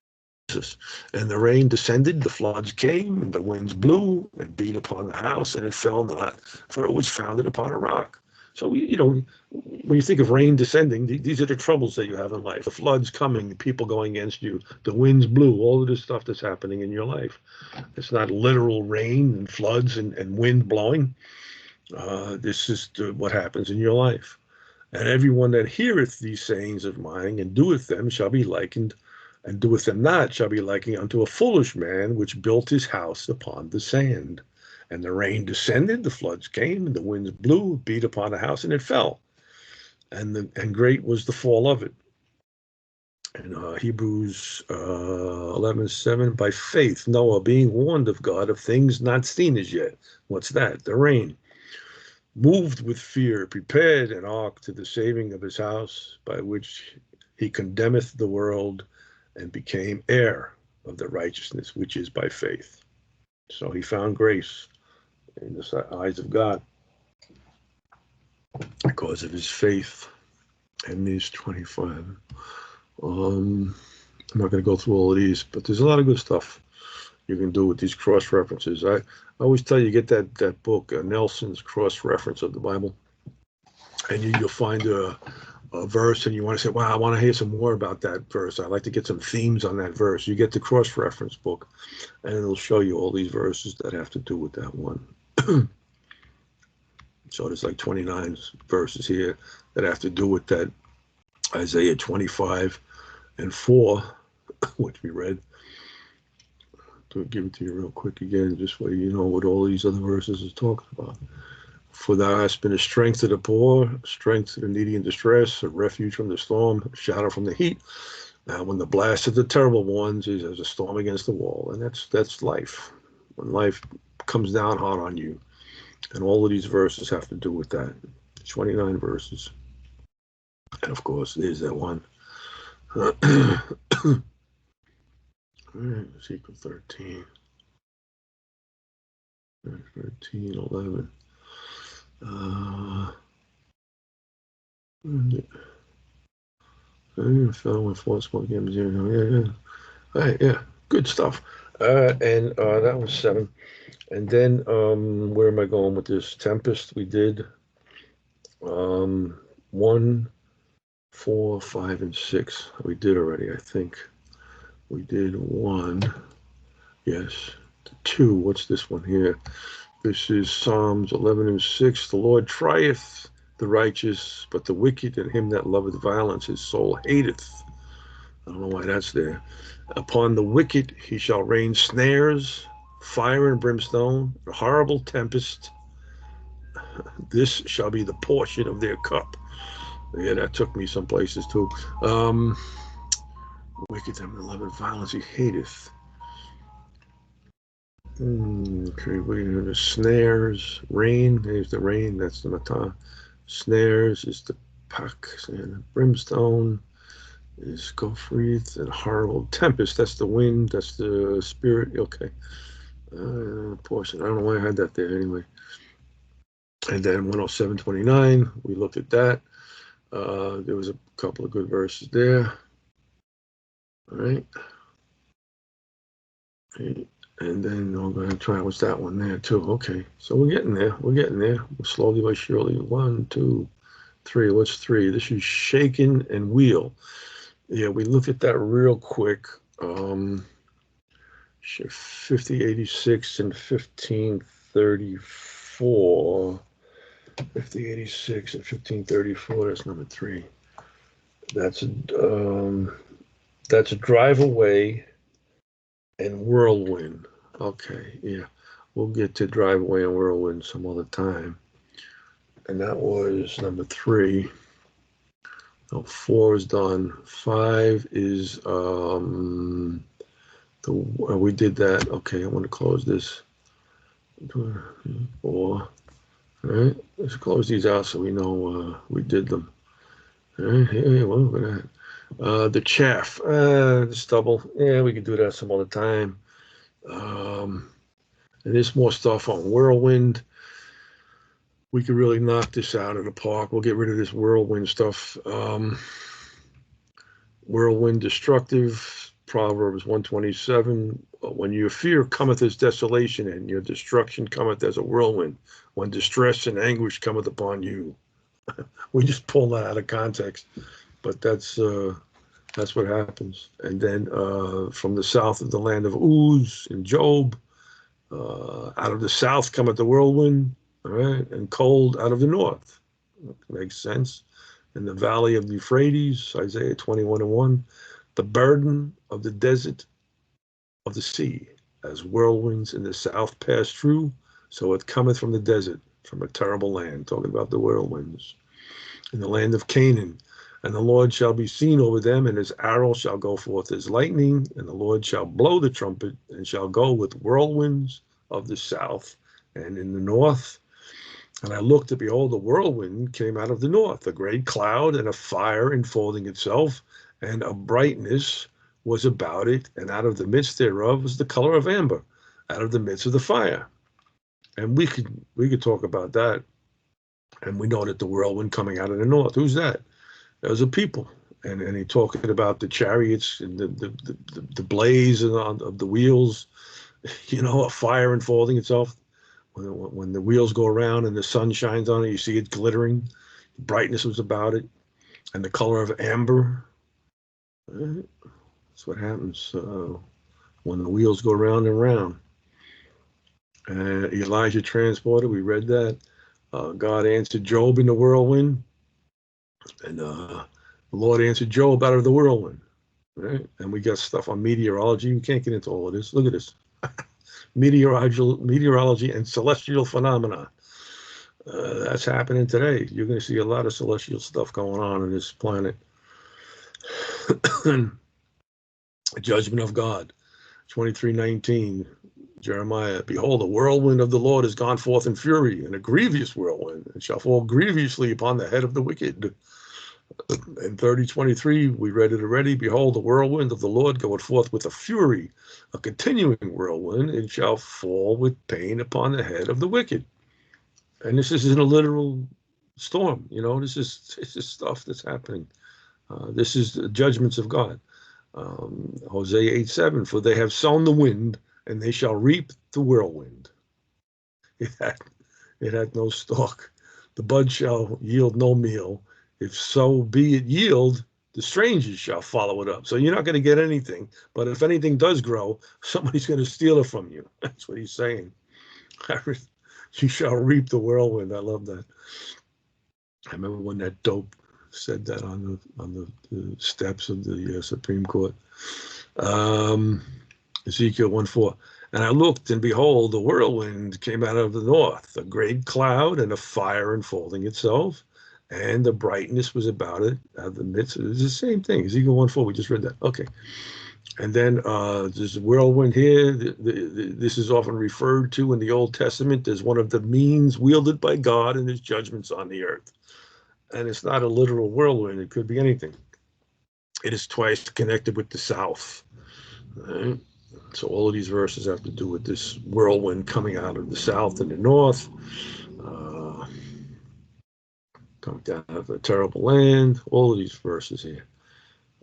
And the rain descended, the floods came, and the winds blew and beat upon the house, and it fell not, for it was founded upon a rock. So, when you think of rain descending, these are the troubles that you have in life. The floods coming, people going against you, the winds blew, all of this stuff that's happening in your life. It's not literal rain and floods and wind blowing. This is what happens in your life. And everyone that heareth these sayings of mine and doeth them shall be likened, and doeth them not shall be likened unto a foolish man which built his house upon the sand. And the rain descended, the floods came, and the winds blew, beat upon the house, and it fell. And great was the fall of it. And Hebrews 11:7, by faith Noah, being warned of God of things not seen as yet. What's that? The rain. Moved with fear, prepared an ark to the saving of his house, by which he condemneth the world and became heir of the righteousness which is by faith. So he found grace in the eyes of God because of his faith. And these 25. I'm not going to go through all of these, but there's a lot of good stuff you can do with these cross references. I always tell you, get that book, Nelson's Cross Reference of the Bible, and you'll find a verse, and you want to say, wow, I want to hear some more about that verse. I'd like to get some themes on that verse. You get the cross reference book, and it'll show you all these verses that have to do with that one. So there's like 29 verses here that have to do with that Isaiah 25:4, which we read. To give it to you real quick again, just so you know what all these other verses is talking about. For thou hast been a strength to the poor, strength to the needy in distress, a refuge from the storm, a shadow from the heat. Now, when the blast of the terrible ones is as a storm against the wall, and that's life. When life comes down hard on you, and all of these verses have to do with that. 29 verses, and of course, there's that one. Ezekiel 13. 11. Fell with false smoke. Yeah. All right, yeah, good stuff. And that was 7. And then where am I going with this? Tempest, we did 1, 4, 5, and 6. We did already, I think. We did 1. Yes. 2. What's this one here? This is Psalms 11:6. The Lord trieth the righteous, but the wicked and him that loveth violence his soul hateth. I don't know why that's there. Upon the wicked he shall rain snares, fire and brimstone, a horrible tempest. This shall be the portion of their cup. Yeah, that took me some places too. Wicked and loveth violence he hateth. Okay, the snares, rain, there's the rain, that's the matah. Snares is the pak, and brimstone is gofrith, and horrible tempest, that's the wind, that's the spirit, okay. Portion, I don't know why I had that there anyway. And then 107:29, we looked at that. There was a couple of good verses there. All right. And then I'm going to try what's that one there too. Okay, so we're getting there. Slowly but surely. 1, 2, 3. What's 3? This is shaken and wheel. Yeah, we looked at that real quick. 5086 and 1534. 5086 and 1534. That's number 3. That's a drive away and whirlwind. Okay, yeah. We'll get to drive away and whirlwind some other time. And that was number 3. No, 4 is done. 5 is we did that. Okay, I want to close this. 4. All right, let's close these out so we know we did them. All right, here, well, look at that. The chaff, the stubble. Yeah, we can do that some other time. And there's more stuff on Whirlwind. We could really knock this out of the park. We'll get rid of this Whirlwind stuff. Whirlwind destructive, Proverbs 127. When your fear cometh as desolation, and your destruction cometh as a whirlwind, when distress and anguish cometh upon you. We just pull that out of context, but that's what happens. And then from the south of the land of Uz in Job, out of the south cometh the whirlwind, all right, and cold out of the north. Makes sense. In the valley of the Euphrates, Isaiah 21:1, the burden of the desert of the sea, as whirlwinds in the south pass through, so it cometh from the desert, from a terrible land, talking about the whirlwinds. In the land of Canaan, and the Lord shall be seen over them, and his arrow shall go forth as lightning, and the Lord shall blow the trumpet, and shall go with whirlwinds of the south and in the north. And I looked, and behold, the whirlwind came out of the north, a great cloud and a fire enfolding itself, and a brightness was about it, and out of the midst thereof was the color of amber, out of the midst of the fire. And we could talk about that. And we know that the whirlwind coming out of the north. Who's that? Those are people. And he talking about the chariots and the blaze of the wheels, a fire enfolding itself. When the wheels go around and the sun shines on it, you see it glittering. Brightness was about it, and the color of amber. That's what happens when the wheels go round and round. Elijah transported, we read that. God answered Job in the whirlwind, and the Lord answered Job out of the whirlwind. Right? And we got stuff on meteorology. We can't get into all of this. Look at this. Meteorology and celestial phenomena. That's happening today. You're going to see a lot of celestial stuff going on in this planet. Judgment of God, 23:19, Jeremiah. Behold, the whirlwind of the Lord is gone forth in fury, and a grievous whirlwind, and shall fall grievously upon the head of the wicked. In 30:23, we read it already. Behold, the whirlwind of the Lord goeth forth with a fury, a continuing whirlwind, and shall fall with pain upon the head of the wicked. And this isn't a literal storm, this is stuff that's happening. This is the judgments of God. Hosea 8:7, for they have sown the wind, and they shall reap the whirlwind. It had no stalk. The bud shall yield no meal. If so be it yield, the strangers shall follow it up. So you're not going to get anything. But if anything does grow, somebody's going to steal it from you. That's what he's saying. You shall reap the whirlwind. I love that. I remember when that dope said that on the steps of the Supreme Court. Ezekiel 1:4. And I looked, and behold, the whirlwind came out of the north, a great cloud and a fire enfolding itself, and the brightness was about it out of the midst. It's the same thing. Ezekiel 1:4. We just read that. Okay. And then there's a whirlwind here. This is often referred to in the Old Testament as one of the means wielded by God in his judgments on the earth. And it's not a literal whirlwind. It could be anything. It is twice connected with the south. Right? So all of these verses have to do with this whirlwind coming out of the south and the north. Coming down out of a terrible land. All of these verses here.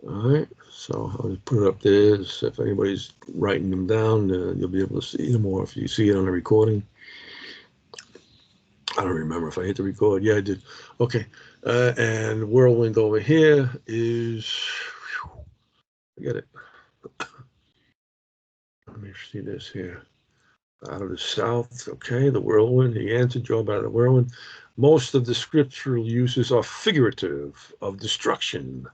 All right, so I'll just put it up there. So if anybody's writing them down, you'll be able to see them, or if you see it on the recording. I don't remember if I hit the record. Yeah, I did. Okay, and whirlwind over here is, forget it. Let me see this here. Out of the south, okay, the whirlwind. He answered Job out of the whirlwind. Most of the scriptural uses are figurative of destruction.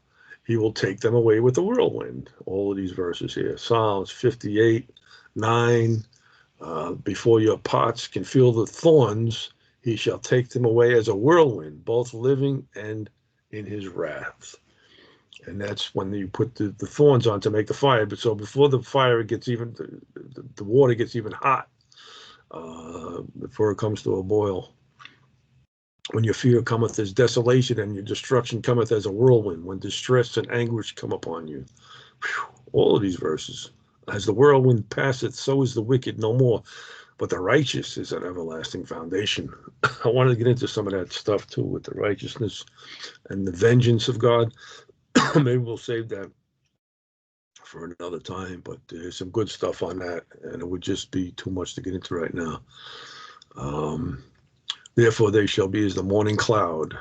He will take them away with the whirlwind. All of these verses here. Psalms 58:9. Before your pots can feel the thorns, He shall take them away as a whirlwind, both living and in his wrath. And that's when you put the thorns on to make the fire. But so before the fire gets even, the water gets even hot, before it comes to a boil. When your fear cometh as desolation, and your destruction cometh as a whirlwind, when distress and anguish come upon you. Whew, all of these verses. As the whirlwind passeth, so is the wicked no more, but the righteous is an everlasting foundation. I wanted to get into some of that stuff too, with the righteousness and the vengeance of God. Maybe we'll save that for another time, but there's some good stuff on that, and it would just be too much to get into right now. Therefore they shall be as the morning cloud.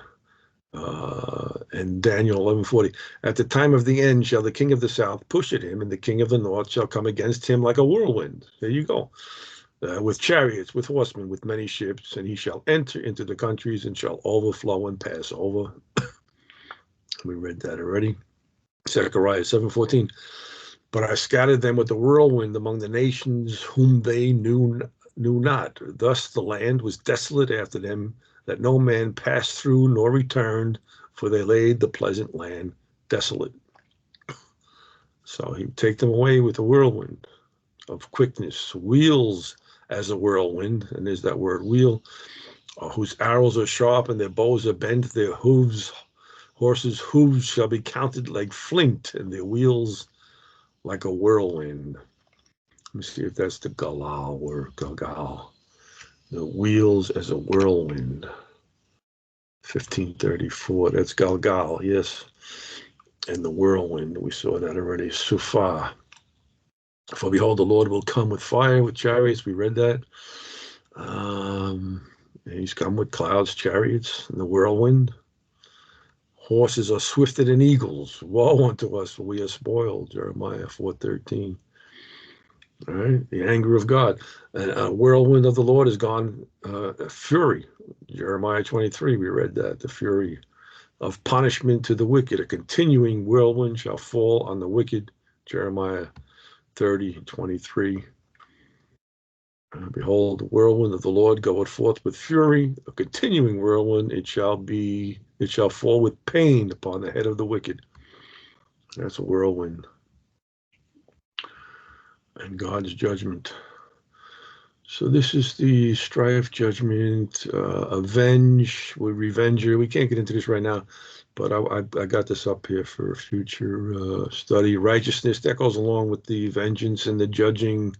And Daniel 11:40. At the time of the end shall the king of the south push at him, and the king of the north shall come against him like a whirlwind. There you go. With chariots, with horsemen, with many ships, and he shall enter into the countries and shall overflow and pass over. We read that already. Zechariah 7:14. But I scattered them with the whirlwind among the nations whom they knew not. Thus the land was desolate after them, that no man passed through nor returned, for they laid the pleasant land desolate. So he would take them away with a whirlwind of quickness, wheels as a whirlwind, and there's that word wheel, whose arrows are sharp and their bows are bent, their horses' hooves shall be counted like flint, and their wheels like a whirlwind. Let me see if that's the Galal word, Gagal. The wheels as a whirlwind. 1534, that's Galgal, yes. And the whirlwind, we saw that already. Sufa. For behold, the Lord will come with fire, with chariots. We read that. He's come with clouds, chariots, and the whirlwind. Horses are swifter than eagles. Woe unto us, for we are spoiled. Jeremiah 4:13. All right, the anger of God. A whirlwind of the Lord is gone, fury. Jeremiah 23, we read that. The fury of punishment to the wicked. A continuing whirlwind shall fall on the wicked. Jeremiah 30:23. Behold, the whirlwind of the Lord goeth forth with fury. A continuing whirlwind, it shall fall with pain upon the head of the wicked. That's a whirlwind. And God's judgment. So this is the strife, judgment, avenge, revenger. We can't get into this right now, but I got this up here for future study. Righteousness, that goes along with the vengeance and the judging,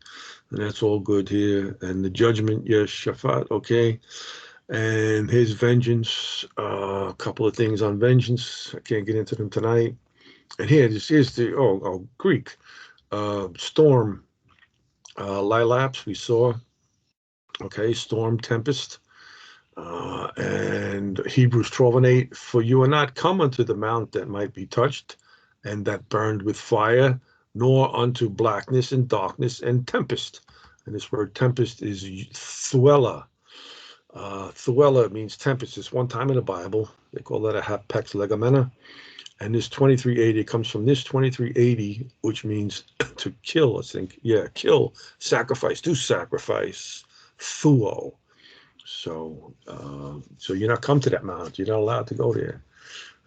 and that's all good here. And the judgment, yes, Shaphat, okay. And his vengeance, a couple of things on vengeance. I can't get into them tonight. And here, this is the, Greek. Storm, Lilaps, we saw. Okay, storm, tempest. And Hebrews 12:8, for you are not come unto the mount that might be touched, and that burned with fire, nor unto blackness and darkness and tempest. And this word tempest is thuela. Thuela means tempest. It's one time in the Bible. They call that a hapex legomena. And this 2380 comes from this 2380, which means to kill, I think. Yeah, kill, sacrifice, do sacrifice, thuo. So you're not come to that mount. You're not allowed to go there.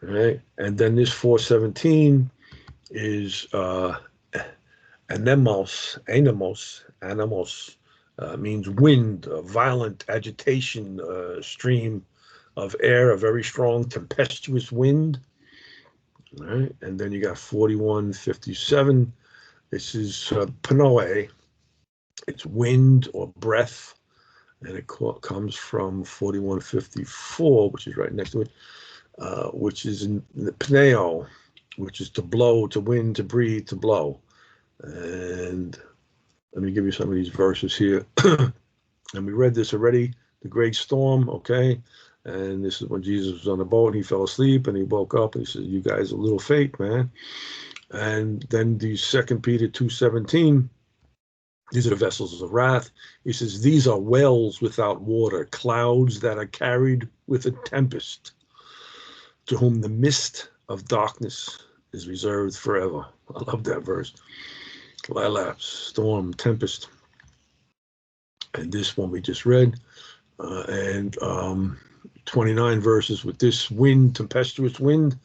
All right. And then this 417 is anemos, means wind, violent agitation, stream of air, a very strong tempestuous wind. All right, and then you got 4157. This is pnoe. It's wind or breath, and it comes from 4154, which is right next to it, which is in the pneo, which is to blow, to wind, to breathe, to blow. And let me give you some of these verses here. And we read this already, the great storm, okay? And this is when Jesus was on the boat and he fell asleep and he woke up and he said, you guys are little faith, man. And then the 2 Peter 2:17, these are the vessels of wrath. He says, these are wells without water, clouds that are carried with a tempest, to whom the mist of darkness is reserved forever. I love that verse. Lilaps, storm, tempest. And this one we just read, and 29 verses with this wind, tempestuous wind.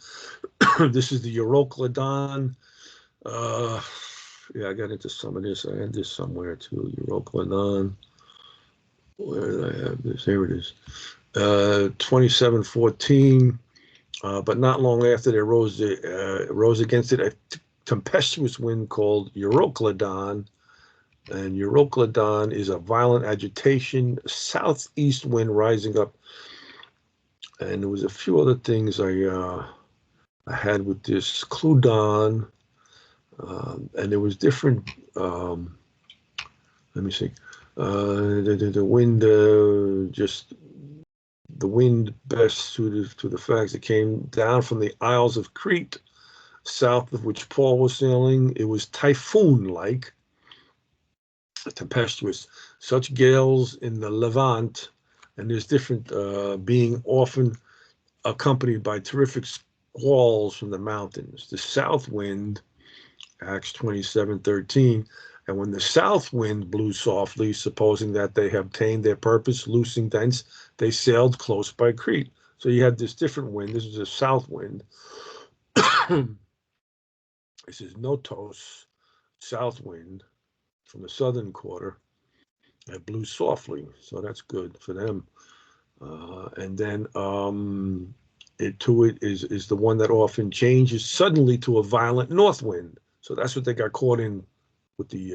This is the Euroclydon. Yeah, I got into some of this. I had this somewhere too. Euroclydon. Where did I have this? Here it is. 27:14. But not long after there rose against it a tempestuous wind called Euroclydon. And Euroclydon is a violent agitation, southeast wind rising up. And there was a few other things I had with this Cludon, and there was different. Let me see. The wind, just the wind best suited to the facts. It came down from the Isles of Crete, south of which Paul was sailing. It was typhoon-like, tempestuous. Such gales in the Levant, and there's different, being often accompanied by terrific squalls from the mountains. The south wind, Acts 27:13, and when the south wind blew softly, supposing that they had obtained their purpose, loosing thence, they sailed close by Crete. So you had this different wind. This is a south wind. This is Notos, south wind from the southern quarter. It blew softly, so that's good for them. And then it is the one that often changes suddenly to a violent north wind. So that's what they got caught in with the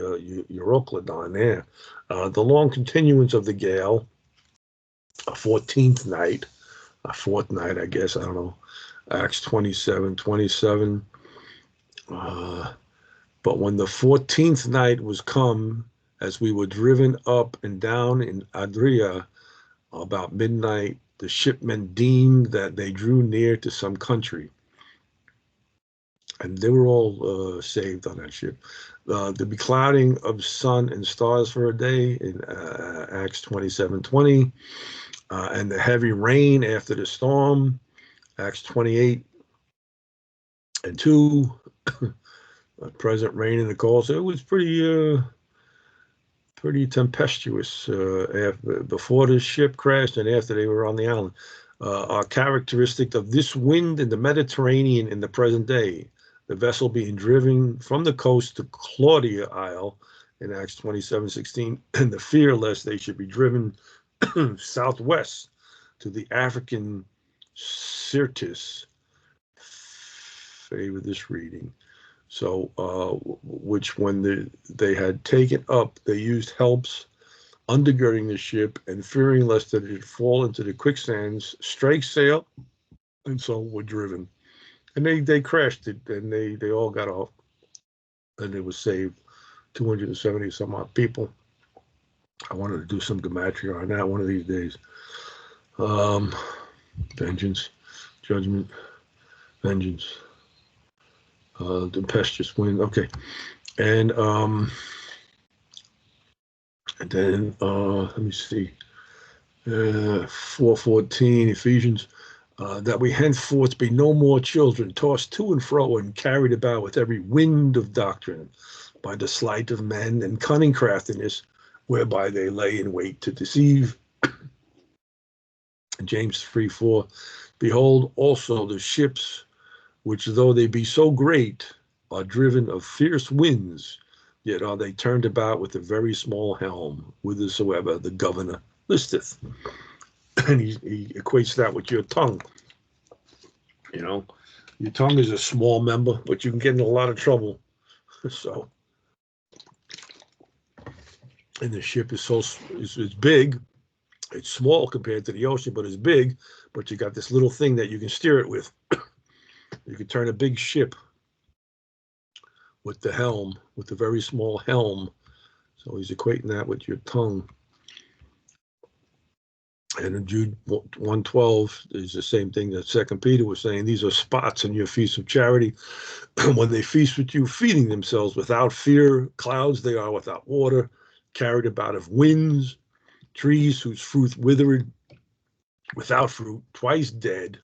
Euroclydon there. The long continuance of the gale, a 14th night, a fourth night, I guess, I don't know, Acts 27:27. But when the 14th night was come, as we were driven up and down in Adria about midnight, the shipmen deemed that they drew near to some country. And they were all saved on that ship. The beclouding of sun and stars for a day in Acts 27:20, and the heavy rain after the storm, Acts 28:2, present rain in the cold. So it was pretty tempestuous before the ship crashed and after they were on the island. Are characteristic of this wind in the Mediterranean in the present day. The vessel being driven from the coast to Claudia Isle in Acts 27:16, and the fear lest they should be driven southwest to the African Syrtis. Favor this reading. So, which when they had taken up, they used helps undergirding the ship, and fearing lest that it should fall into the quicksands, strike sail, and so were driven. And they crashed it, and they all got off, and it was saved, 270 some odd people. I wanted to do some gematria on that one of these days. Vengeance, judgment, vengeance, tempestuous wind. Okay, and then let me see, 4:14 Ephesians. That we henceforth be no more children, tossed to and fro and carried about with every wind of doctrine, by the sleight of men and cunning craftiness, whereby they lay in wait to deceive. James 3:4, behold also the ships, which though they be so great, are driven of fierce winds, yet are they turned about with a very small helm, whithersoever the governor listeth. And he equates that with your tongue. You know, your tongue is a small member, but you can get in a lot of trouble. So, and the ship is it's big. It's small compared to the ocean, but it's big. But you got this little thing that you can steer it with. You can turn a big ship with the helm, with a very small helm. So he's equating that with your tongue. And in Jude 1:12 is the same thing that 2 Peter was saying. These are spots in your feast of charity. When they feast with you, feeding themselves without fear, clouds they are without water, carried about of winds, trees whose fruit withered, without fruit, twice dead,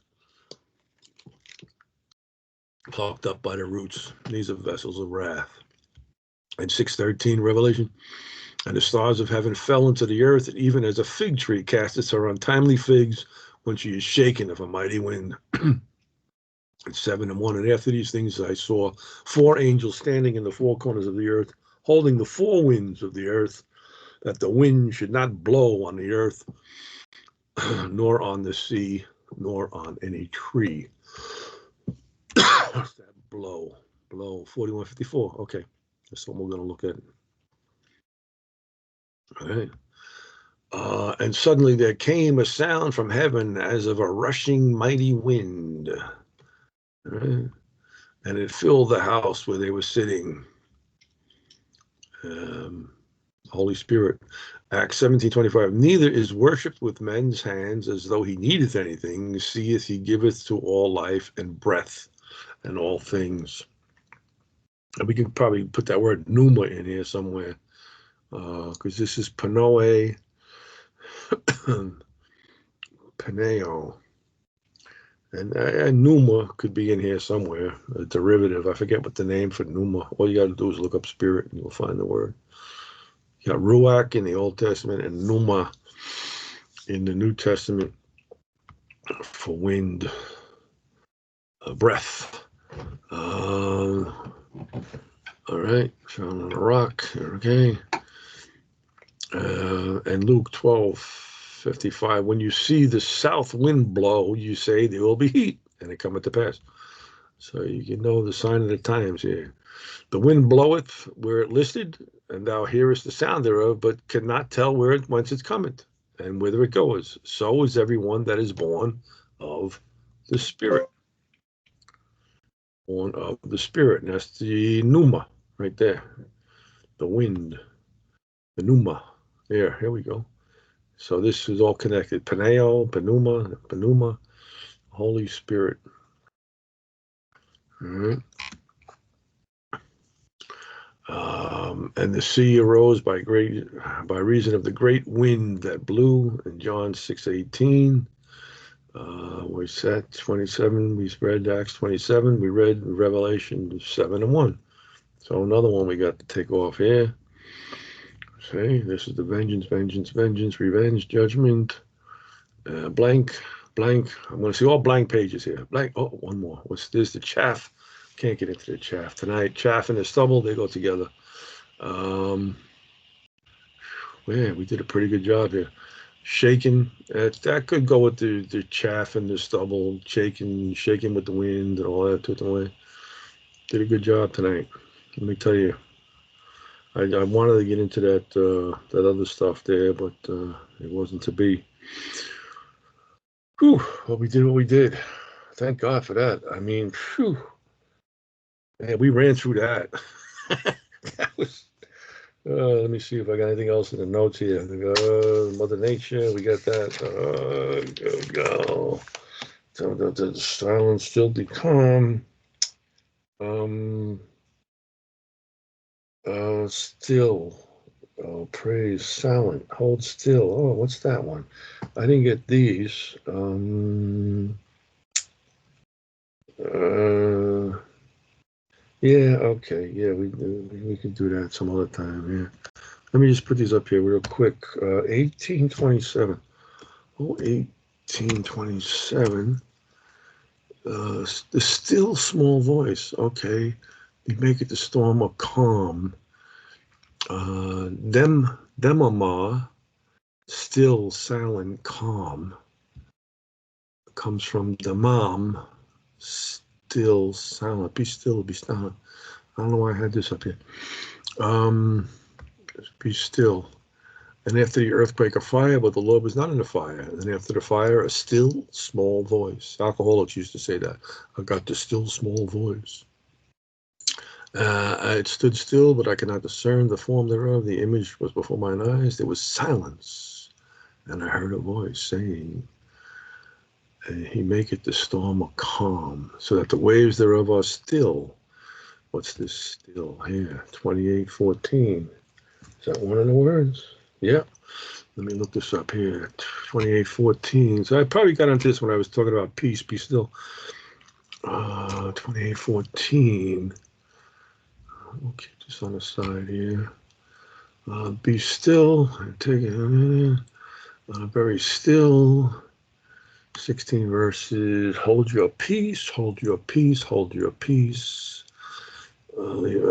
plucked up by the roots. These are vessels of wrath. And 6:13, Revelation. And the stars of heaven fell into the earth, and even as a fig tree casteth her untimely figs when she is shaken of a mighty wind. And 7:1, and after these things I saw 4 angels standing in the 4 corners of the earth, holding the 4 winds of the earth, that the wind should not blow on the earth, nor on the sea, nor on any tree. What's that? Blow. 4154. Okay, that's what we're going to look at. All right. And suddenly there came a sound from heaven as of a rushing mighty wind. All right. And it filled the house where they were sitting. Holy Spirit. Acts 17:25. Neither is worshipped with men's hands as though he needeth anything, seeth he giveth to all life and breath and all things. And we can probably put that word pneuma in here somewhere, because this is panoe, paneo. And pneuma could be in here somewhere, a derivative. I forget what the name for pneuma. All you got to do is look up spirit and you'll find the word. You got ruach in the Old Testament and pneuma in the New Testament for wind, breath. All right, found on a rock. Okay. And Luke 12:55. When you see the south wind blow, you say there will be heat, and it cometh to pass. So you can know the sign of the times here. The wind bloweth where it listed, and thou hearest the sound thereof, but cannot tell whence it cometh, and whither it goeth. So is everyone that is born of the Spirit. Born of the Spirit. And that's the pneuma right there. The wind. The pneuma. Here we go. So this is all connected. Paneo, pneuma, Holy Spirit. All right. And the sea arose by reason of the great wind that blew. In John 6:18. We said 27. We read Acts 27. We read Revelation 7:1. So another one we got to take off here. See, this is the vengeance, revenge, judgment, blank. I'm going to see all blank pages here. Blank. Oh, one more. What's this? The chaff. Can't get into the chaff tonight. Chaff and the stubble, they go together. Man, we did a pretty good job here. Shaking. That could go with the chaff and the stubble. Shaking with the wind and all that. Took the way. Did a good job tonight. Let me tell you. I wanted to get into that other stuff there, but it wasn't to be. Whew, well, we did what we did. Thank God for that. I mean, phew. Man, we ran through that. That was. Let me see if I got anything else in the notes here. Mother Nature, we got that. Go. So the silence still become. Still. Oh, praise, silent, hold still. Oh, what's that one? I didn't get these. Yeah, okay. Yeah, we could do that some other time. Yeah. Let me just put these up here real quick. 1827. Oh, 1827. The still small voice. Okay. We make it the storm of calm. Demama, still, silent, calm, comes from demam, still, silent. Be still, be silent. I don't know why I had this up here. Be still. And after the earthquake, a fire, but the Lord was not in the fire. And then after the fire, a still, small voice. Alcoholics used to say that. I got the still, small voice. It stood still, but I could not discern the form thereof. The image was before mine eyes. There was silence, and I heard a voice saying, He maketh the storm a calm, so that the waves thereof are still. What's this still here? 28:14. Is that one of the words? Yeah. Let me look this up here. 28:14. So I probably got into this when I was talking about peace, be still. 28:14. Okay, this on the side here. Be still. Take it. Very still. 16 verses. Hold your peace. Hold your peace. Hold your peace.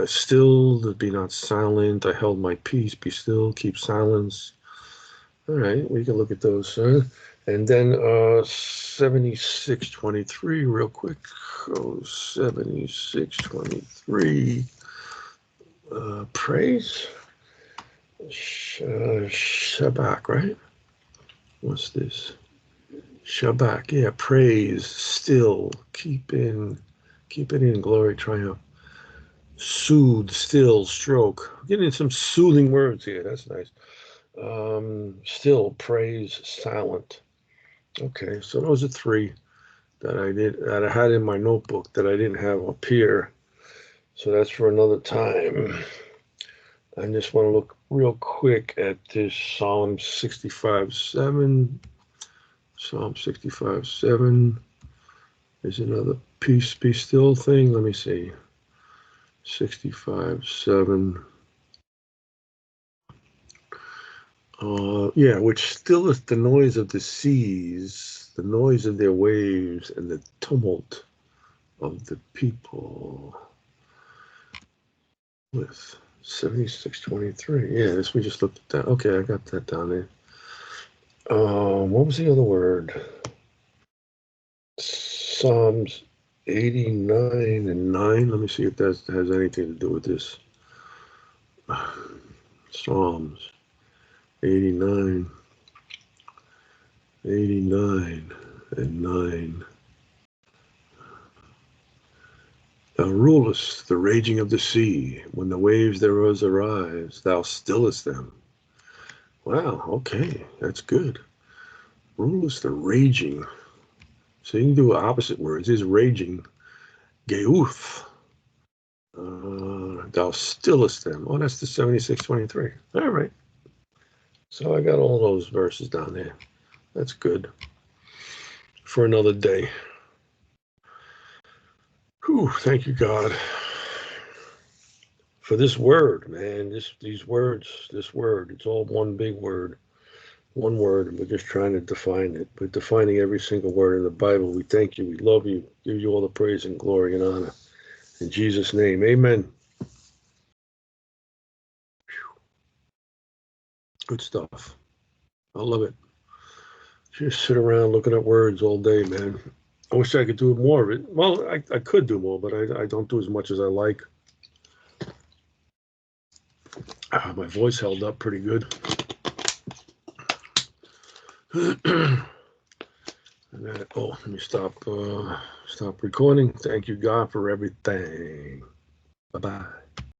Still. Be not silent. I held my peace. Be still. Keep silence. All right, we can look at those. And then 76:23, real quick. 76:23. Praise. Shabak, right? What's this? Shabak, yeah, praise, still, keep it in, glory, triumph. Soothe, still, stroke. Getting some soothing words here, that's nice. Still, praise, silent. Okay, so those are three that I had in my notebook that I didn't have up here. So that's for another time. I just want to look real quick at this Psalm 65:7. Psalm 65:7. There's another peace, be still thing. Let me see. 65:7. Yeah, which stilleth the noise of the seas, the noise of their waves, and the tumult of the people. With 76:23. Yeah, this we just looked at that. Okay, I got that down there. What was the other word? Psalms 89:9. Let me see if that has anything to do with this. Psalms 89:9. Thou rulest the raging of the sea. When the waves thereof arise, thou stillest them. Wow, okay, that's good. Rulest the raging. So you can do opposite words. Is raging. Geuth. Thou stillest them. Oh, that's the 76:23. All right. So I got all those verses down there. That's good. For another day. Whew, thank you, God. For this word, man. These words, this word. It's all one big word. One word, and we're just trying to define it. We're defining every single word in the Bible. We thank you. We love you. Give you all the praise and glory and honor. In Jesus' name, amen. Good stuff. I love it. Just sit around looking at words all day, man. I wish I could do more of it. Well, I could do more, but I don't do as much as I like. My voice held up pretty good. Let me stop recording. Thank you, God, for everything. Bye-bye.